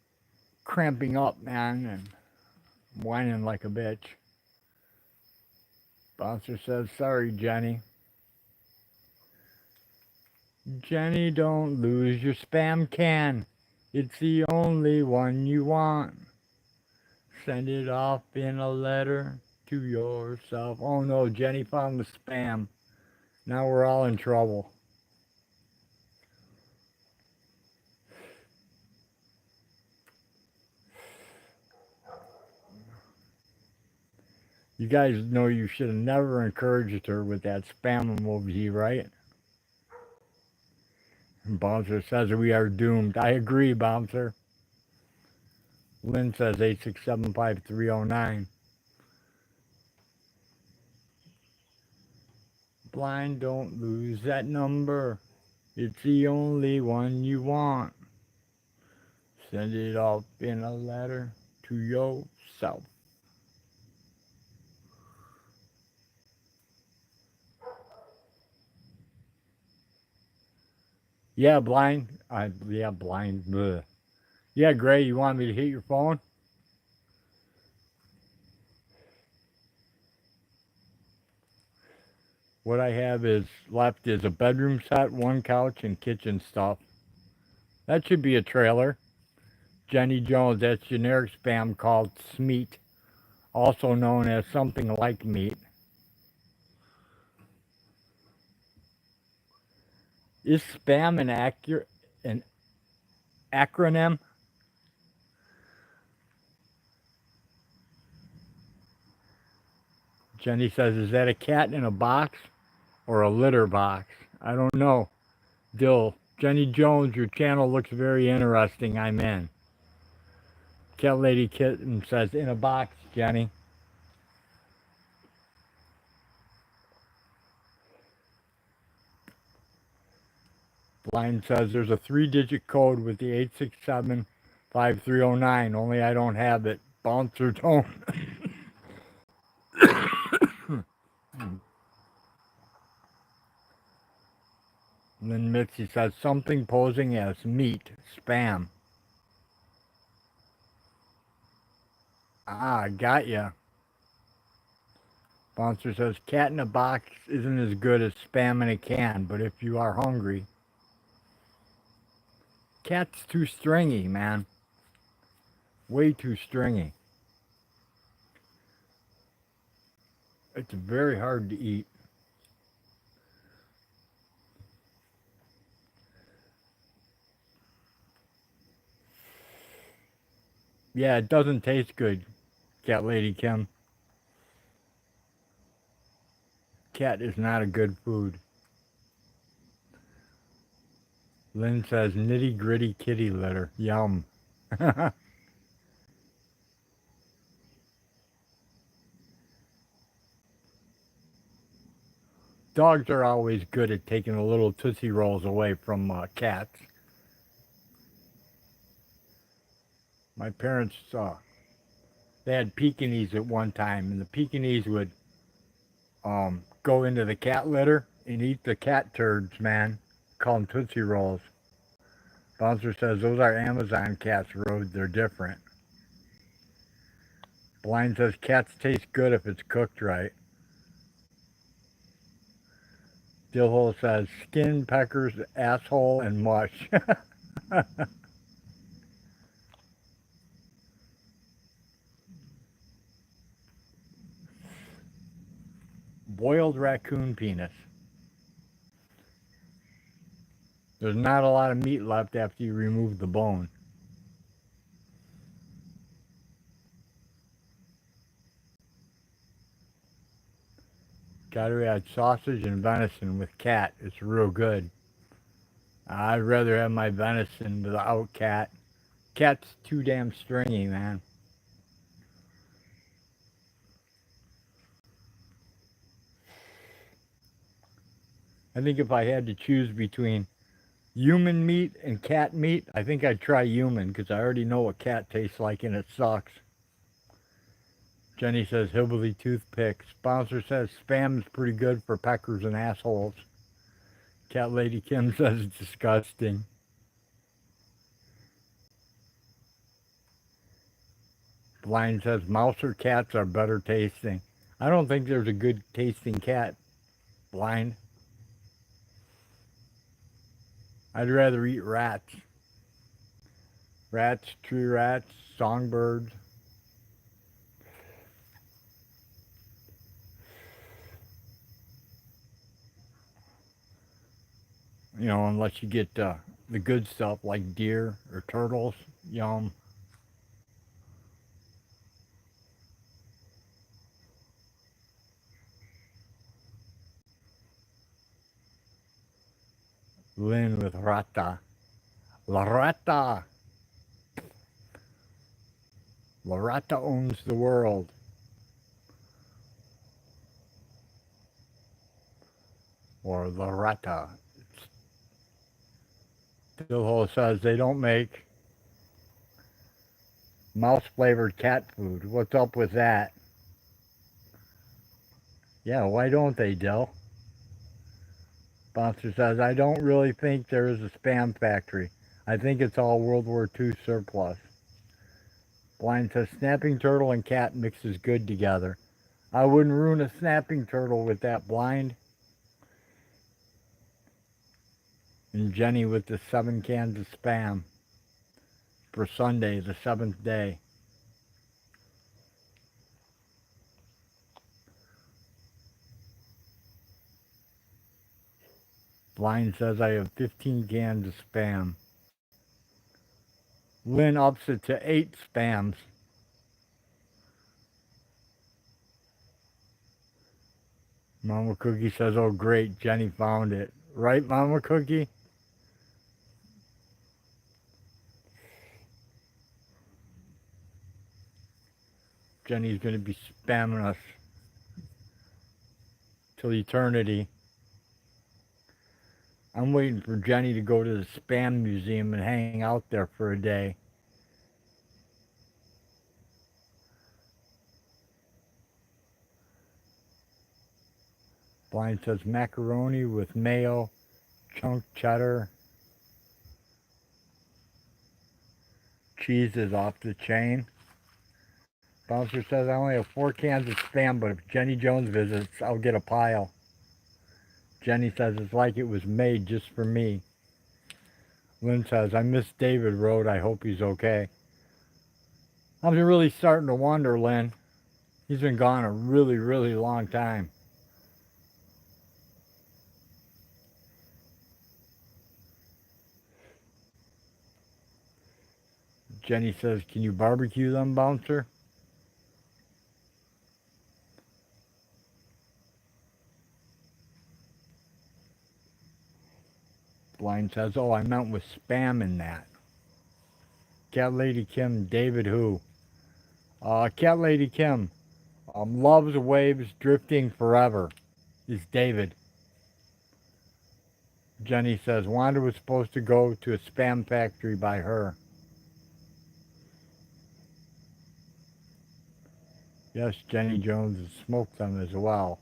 cramping up, man, and whining like a bitch. Bouncer says, sorry, Jenny. Jenny, don't lose your spam can. It's the only one you want. Send it off in a letter to yourself. Oh no, Jenny found the spam. Now we're all in trouble. You guys know you should have never encouraged her with that spam emoji, right? And Bouncer says we are doomed. I agree, Bouncer. Lynn says 8675309. Blind, don't lose that number. It's the only one you want. Send it off in a letter to yourself. Yeah, blind. Yeah, blind. Bleh. Yeah, Gray, you want me to hit your phone? What I have is left is a bedroom set, one couch, and kitchen stuff. That should be a trailer. Jenny Jones, that's generic spam called Smeat, also known as something like meat. Is spam an acronym? Jenny says, is that a cat in a box or a litter box? I don't know. Dill, Jenny Jones, your channel looks very interesting. I'm in. Cat Lady Kitten says, in a box, Jenny. Blind says, there's a 3-digit code with the 8675309, only I don't have it. Bouncer don't. Lynn Mitzi says, something posing as meat, spam. Ah, got ya. Bouncer says, cat in a box isn't as good as spam in a can, but if you are hungry. Cat's too stringy, man. Way too stringy. It's very hard to eat. Yeah, it doesn't taste good, Cat Lady Kim. Cat is not a good food. Lynn says, nitty gritty kitty litter. Yum. Dogs are always good at taking the little Tootsie Rolls away from cats. My parents, they had Pekingese at one time, and the Pekingese would go into the cat litter and eat the cat turds, man. Call them Tootsie Rolls. Bouncer says, those are Amazon cats, Road. They're different. Blind says, cats taste good if it's cooked right. Dillhole says, skin, peckers, asshole, and mush. Boiled raccoon penis. There's not a lot of meat left after you remove the bone. Gotta add sausage and venison with cat. It's real good. I'd rather have my venison without cat. Cat's too damn stringy, man. I think if I had to choose between human meat and cat meat, I think I'd try human because I already know what cat tastes like and it sucks. Jenny says hillbilly toothpicks. Bouncer says spam is pretty good for peckers and assholes. Cat Lady Kim says it's disgusting. Blind says mouse or cats are better tasting. I don't think there's a good tasting cat. Blind. I'd rather eat rats. Rats, tree rats, songbirds. You know, unless you get the good stuff like deer or turtles. Yum. Lynn with rata. La rata. La rata owns the world. Or la rata. Stillhole says they don't make mouse flavored cat food. What's up with that? Yeah, why don't they, Dill? Bouncer says, I don't really think there is a spam factory. I think it's all World War II surplus. Blind says, snapping turtle and cat mixes good together. I wouldn't ruin a snapping turtle with that, Blind. And Jenny with the 7 cans of spam for Sunday, the 7th day. Blind says, I have 15 cans of spam. Lynn ups it to 8 spams. Mama Cookie says, oh great, Jenny found it. Right, Mama Cookie? Jenny's going to be spamming us till eternity. I'm waiting for Jenny to go to the spam museum and hang out there for a day. Blind says macaroni with mayo, chunk cheddar. Cheese is off the chain. Bouncer says I only have 4 cans of spam, but if Jenny Jones visits, I'll get a pile. Jenny says it's like it was made just for me. Lynn says, I miss David Road. I hope he's okay. I'm really starting to wonder, Lynn. He's been gone a really, really long time. Jenny says, can you barbecue them, Bouncer? Blind says, oh, I meant with spam in that. Cat Lady Kim, David who? Cat Lady Kim, loves waves drifting forever is David. Jenny says, Wanda was supposed to go to a spam factory by her. Yes, Jenny Jones has smoked them as well.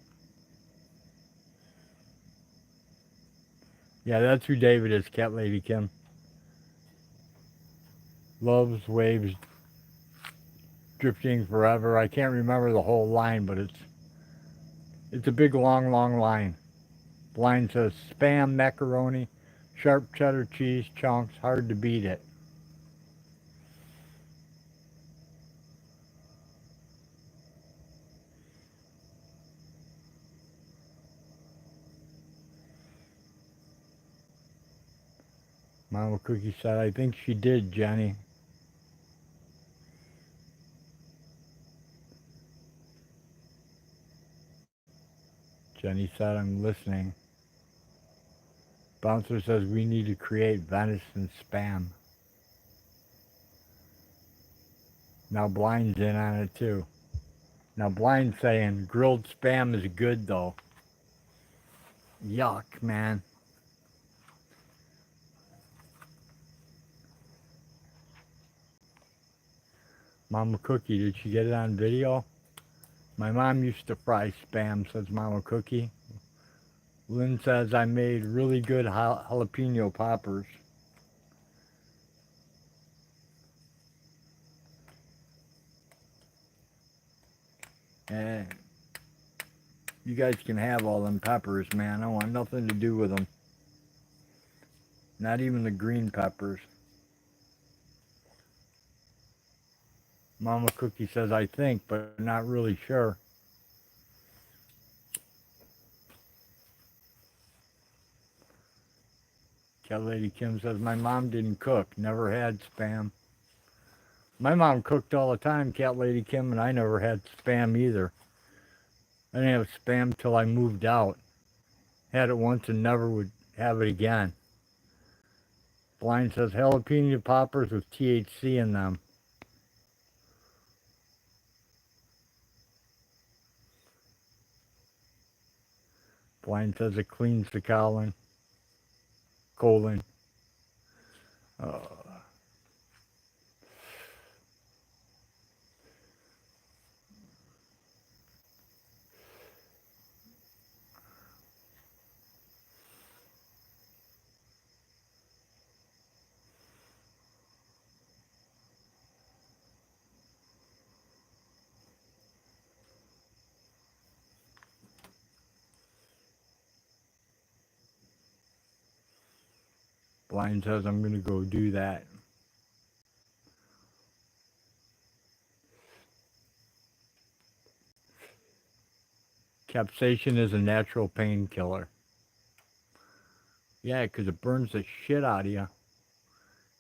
Yeah, that's who David is, Cat Lady Kim. Loves waves drifting forever. I can't remember the whole line, but it's a big, long, long line. The line says spam macaroni, sharp cheddar cheese chunks, hard to beat it. Mama Cookie said, I think she did, Jenny. Jenny said, I'm listening. Bouncer says, we need to create venison spam. Now Blind's in on it too. Now Blind's saying, grilled spam is good though. Yuck, man. Mama Cookie, did she get it on video? My mom used to fry spam, says Mama Cookie. Lynn says I made really good jalapeno poppers. And you guys can have all them peppers, man. I want nothing to do with them. Not even the green peppers. Mama Cookie says I think, but not really sure. Cat Lady Kim says, my mom didn't cook. Never had Spam. My mom cooked all the time, Cat Lady Kim, and I never had Spam either. I didn't have Spam till I moved out. Had it once and never would have it again. Blind says, jalapeno poppers with THC in them. Blind says it cleans the colon. Blind says, I'm going to go do that. Capsaicin is a natural painkiller. Yeah, 'cause it burns the shit out of you.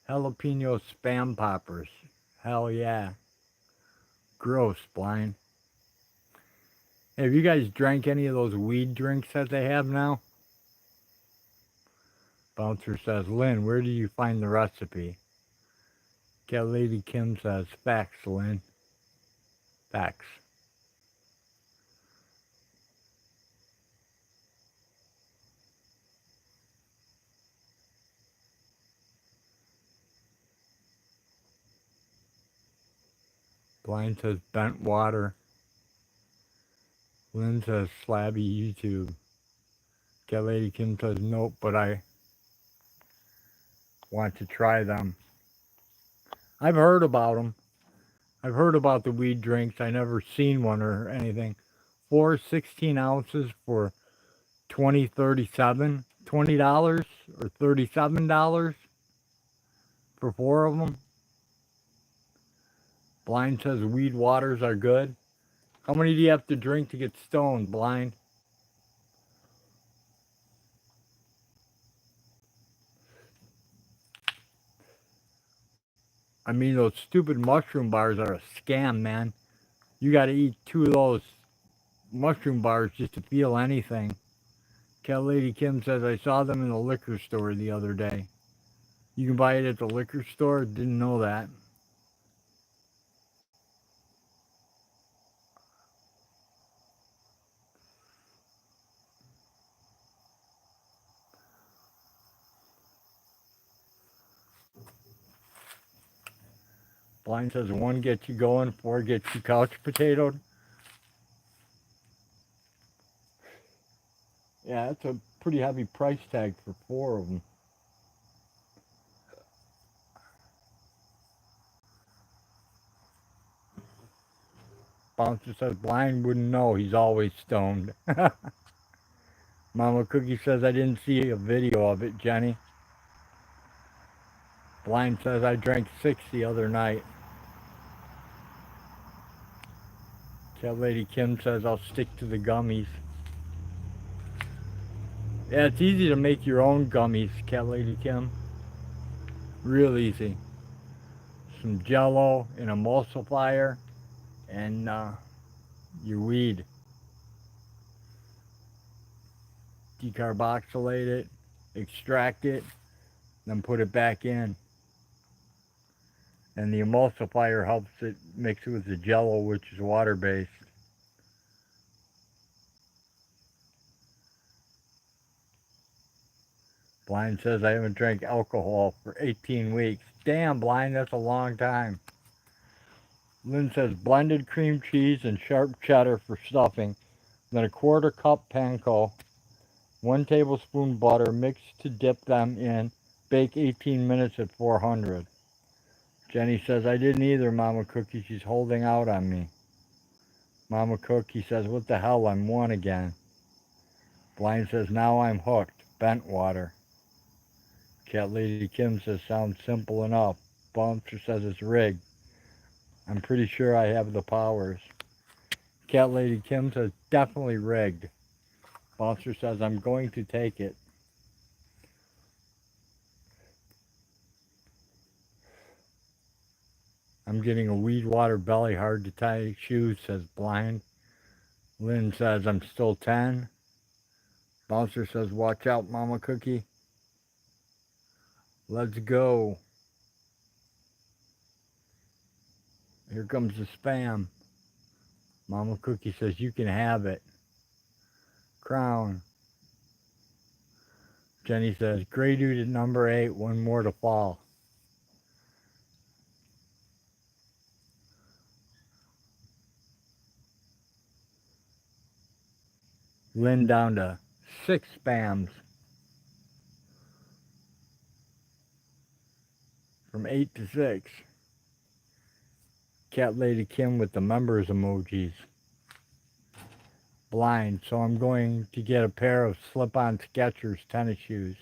Jalapeno Spam poppers. Hell yeah. Gross, Blind. Hey, have you guys drank any of those weed drinks that they have now? Bouncer says, Lynn, where do you find the recipe? Cat Lady Kim says, facts, Lynn. Facts. Blind says, bent water. Lynn says, slabby YouTube. Cat Lady Kim says, nope, but I want to try them. I've heard about them. I've heard about the weed drinks. I never seen one or anything. 4 16 ounces for $20 or $37 for 4 of them. Blind says weed waters are good. How many do you have to drink to get stoned, Blind? I mean, those stupid mushroom bars are a scam, man. You got to eat 2 of those mushroom bars just to feel anything. Cat Lady Kim says, I saw them in the liquor store the other day. You can buy it at the liquor store? Didn't know that. Blind says 1 gets you going, 4 gets you couch potatoed. Yeah, that's a pretty heavy price tag for 4 of them. Bouncer says Blind wouldn't know, he's always stoned. Mama Cookie says I didn't see a video of it, Jenny. Blind says I drank 6 the other night. Cat Lady Kim says I'll stick to the gummies. Yeah, it's easy to make your own gummies, Cat Lady Kim. Real easy. Some Jello, an emulsifier, and your weed. Decarboxylate it, extract it, then put it back in. And the emulsifier helps it mix it with the Jello, which is water-based. Blind says I haven't drank alcohol for 18 weeks. Damn, Blind, that's a long time. Lynn says blended cream cheese and sharp cheddar for stuffing, then a 1/4 cup panko, 1 tablespoon butter, mixed to dip them in, bake 18 minutes at 400. Jenny says, I didn't either, Mama Cookie, she's holding out on me. Mama Cookie says, what the hell, I'm 1 again. Blind says, now I'm hooked, bent water. Cat Lady Kim says, sounds simple enough. Bouncer says it's rigged. I'm pretty sure I have the powers. Cat Lady Kim says, definitely rigged. Bouncer says, I'm going to take it. I'm getting a weed water belly, hard to tie shoes, says Blind. Lynn says I'm still 10. Bouncer says watch out, Mama Cookie. Let's go. Here comes the spam. Mama Cookie says you can have it. Crown. Jenny says gray dude at number 8, one more to fall. Lynn down to 6 spams. From 8 to 6. Cat Lady Kim with the members emojis. Blind, so I'm going to get a pair of slip-on Skechers tennis shoes.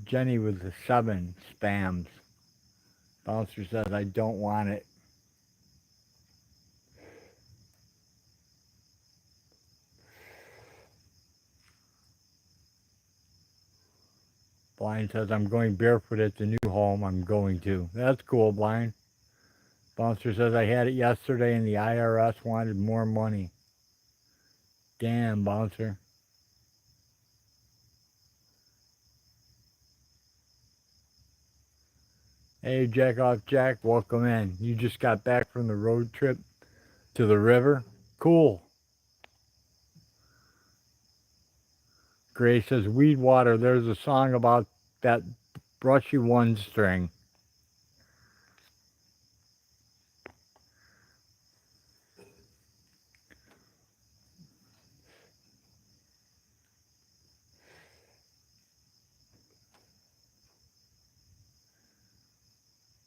Jenny with the 7 spams. Bouncer says I don't want it. Blind says I'm going barefoot at the new home I'm going to. That's cool, Blind. Bouncer says I had it yesterday and the IRS wanted more money. Damn, Bouncer. Hey, Jack off Jack, welcome in. You just got back from the road trip to the river? Cool. Gray says weed water. There's a song about that brushy one string.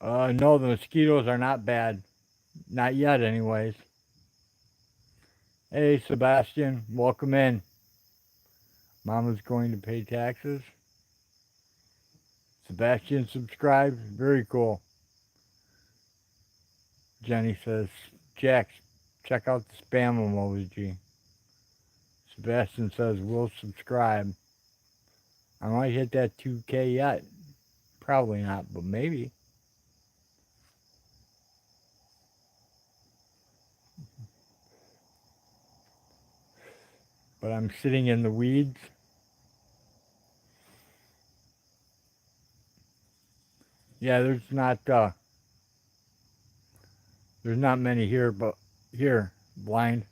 No, the mosquitoes are not bad. Not yet, anyways. Hey, Sebastian, welcome in. Mama's going to pay taxes. Sebastian subscribed. Very cool. Jenny says, Jack, check out the spam emoji. Sebastian says, we'll subscribe. I might hit that 2K yet. Probably not, but maybe. But I'm sitting in the weeds. Yeah, there's not many here, but here, Blind.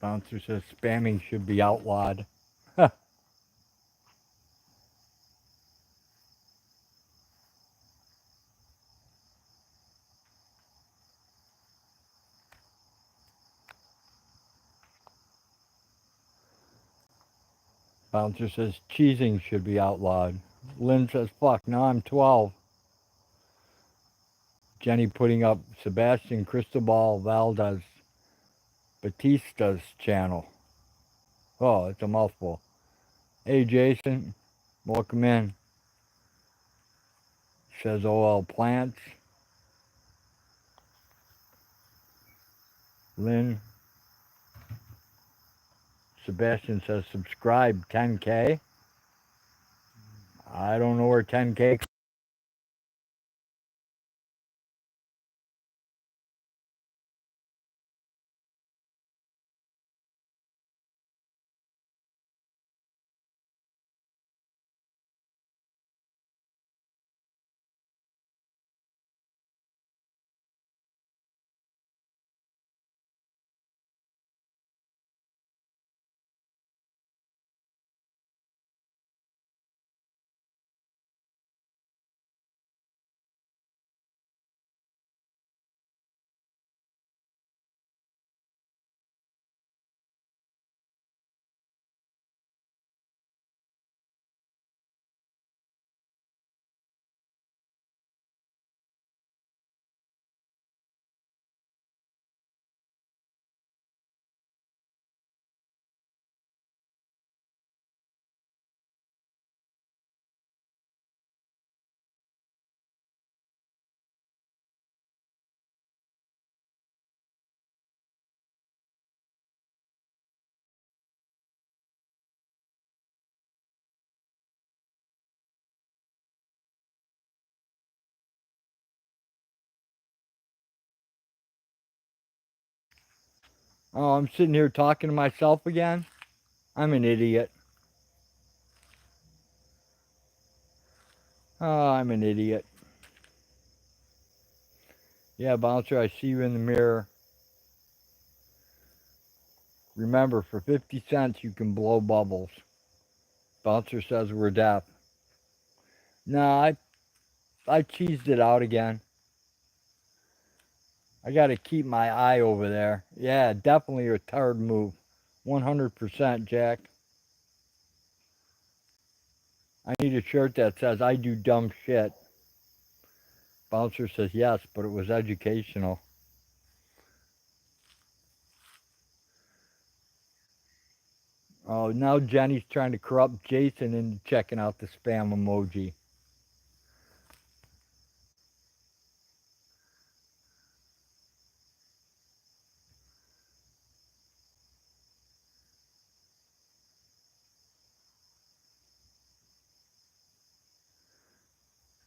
Bouncer says spamming should be outlawed. Bouncer says cheesing should be outlawed. Lynn says, fuck, now I'm 12. Jenny putting up Sebastian Cristobal Valdez Batista's channel. Oh, it's a mouthful. Hey, Jason, welcome in. Says OL Plants. Lynn. Sebastian says subscribe 10K. I don't know where 10K Oh, I'm sitting here talking to myself again? I'm an idiot. Oh, I'm an idiot. Yeah, Bouncer, I see you in the mirror. Remember, for 50 cents, you can blow bubbles. Bouncer says we're deaf. No, I cheesed it out again. I got to keep my eye over there. Yeah, definitely a retard move. 100%, Jack. I need a shirt that says, I do dumb shit. Bouncer says yes, but it was educational. Oh, now Jenny's trying to corrupt Jason into checking out the spam emoji.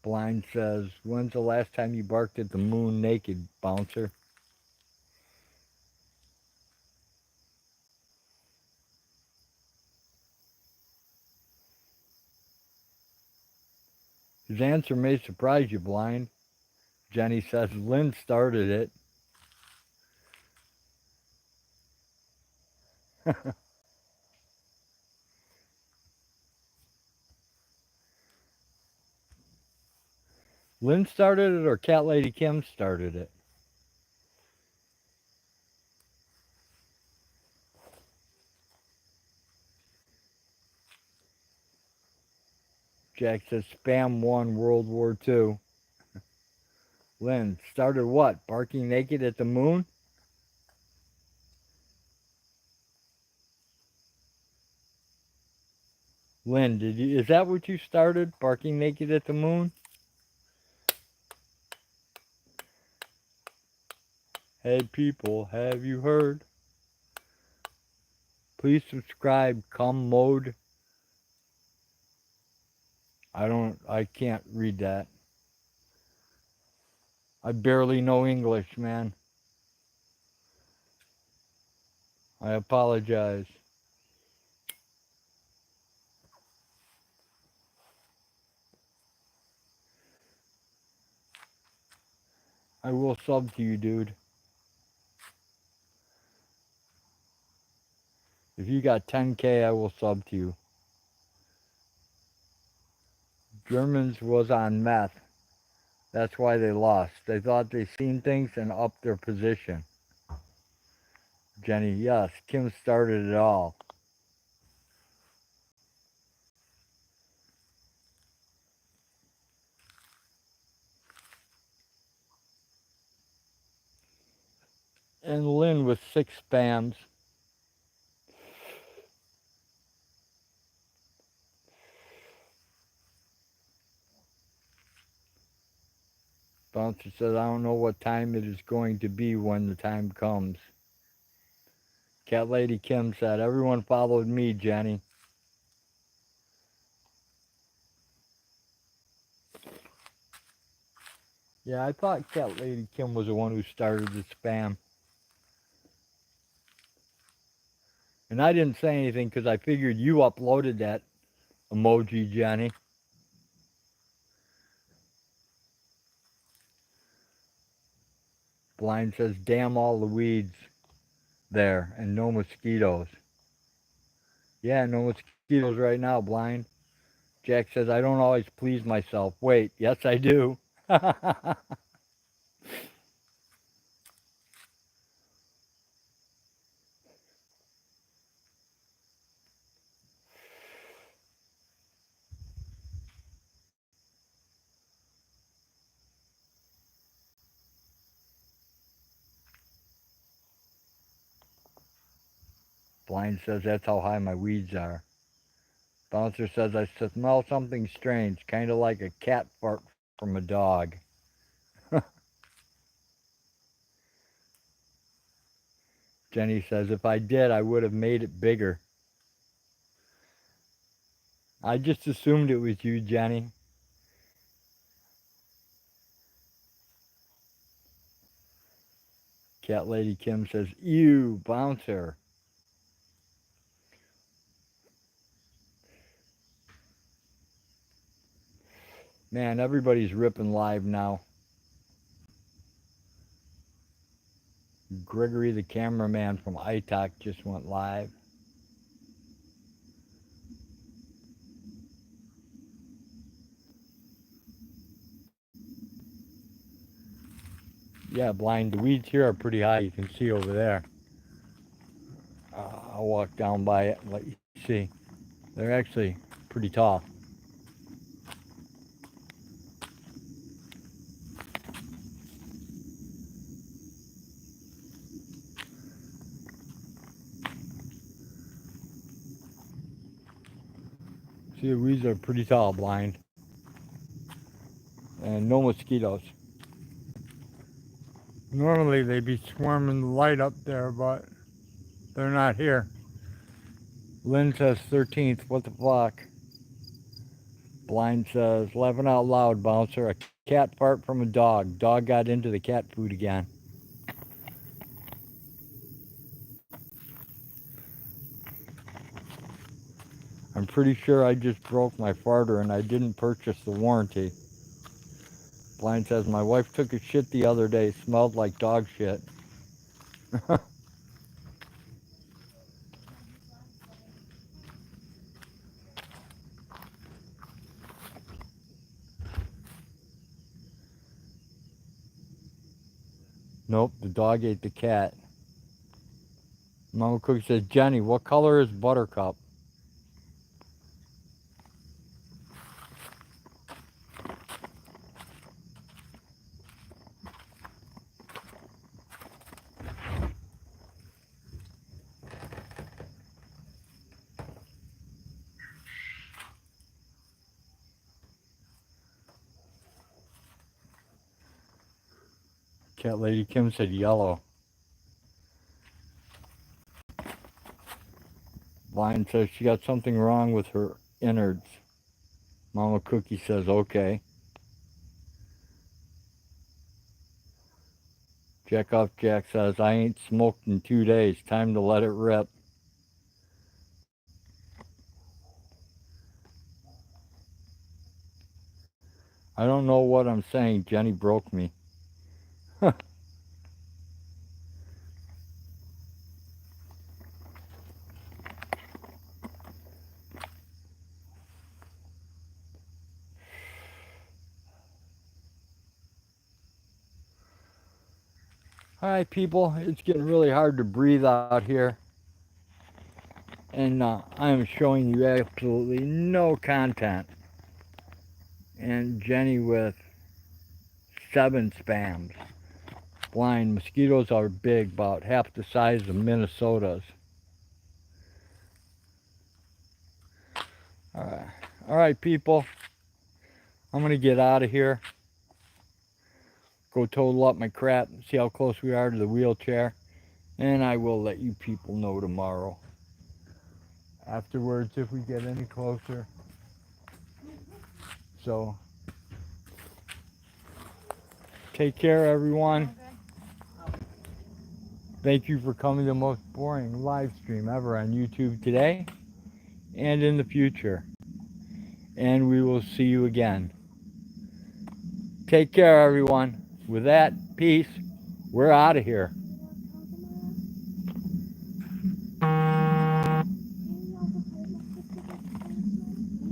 Blind says, when's the last time you barked at the moon naked, Bouncer? His answer may surprise you, Blind. Jenny says, Lynn started it. Lynn started it or Cat Lady Kim started it? Jack says, Spam won World War II. Lynn, started what? Barking naked at the moon? Lynn, is that what you started? Barking naked at the moon? Hey people, have you heard? Please subscribe, come mode. I can't read that. I barely know English, man. I apologize. I will sub to you, dude. If you got 10K, I will sub to you. Germans was on meth. That's why they lost. They thought they seen things and upped their position. Jenny, yes, Kim started it all. And Lynn with 6 spams. Bouncer says, I don't know what time it is going to be when the time comes. Cat Lady Kim said, everyone followed me, Jenny. Yeah, I thought Cat Lady Kim was the one who started the spam. And I didn't say anything because I figured you uploaded that emoji, Jenny. Blind says, damn all the weeds there and no mosquitoes. Yeah, no mosquitoes right now, Blind. Jack says, I don't always please myself. Wait, yes I do. Blind says, that's how high my weeds are. Bouncer says, I smell something strange, kind of like a cat fart from a dog. Jenny says, if I did, I would have made it bigger. I just assumed it was you, Jenny. Cat Lady Kim says, ew, bouncer. Man, everybody's ripping live now. Gregory the cameraman from iTalk just went live. Yeah, blind. The weeds here are pretty high. You can see over there. I'll walk down by it and let you see. They're actually pretty tall. See, the weeds are pretty tall, blind. And no mosquitoes. Normally they'd be swarming the light up there, but they're not here. Lynn says 13th, what the fuck? Blind says, laughing out loud, bouncer. A cat fart from a dog. Dog got into the cat food again. I'm pretty sure I just broke my farter and I didn't purchase the warranty. Blind says, my wife took a shit the other day. Smelled like dog shit. Nope, the dog ate the cat. Mama Cookie says, Jenny, what color is Buttercup? Cat Lady Kim said yellow. Blind says she got something wrong with her innards. Mama Cookie says, okay. Jack Off Jack says, I ain't smoked in 2 days. Time to let it rip. I don't know what I'm saying. Jenny broke me. Alright people, it's getting really hard to breathe out here. And I am showing you absolutely no content. And Jenny with 7 spams. Blind, mosquitoes are big, about half the size of Minnesota's. Alright people, I'm going to get out of here. Go total up my crap, see how close we are to the wheelchair. And I will let you people know tomorrow. Afterwards, if we get any closer. So, take care everyone. Thank you for coming to the most boring live stream ever on YouTube today and in the future. And we will see you again. Take care everyone. With that, peace. We're out of here.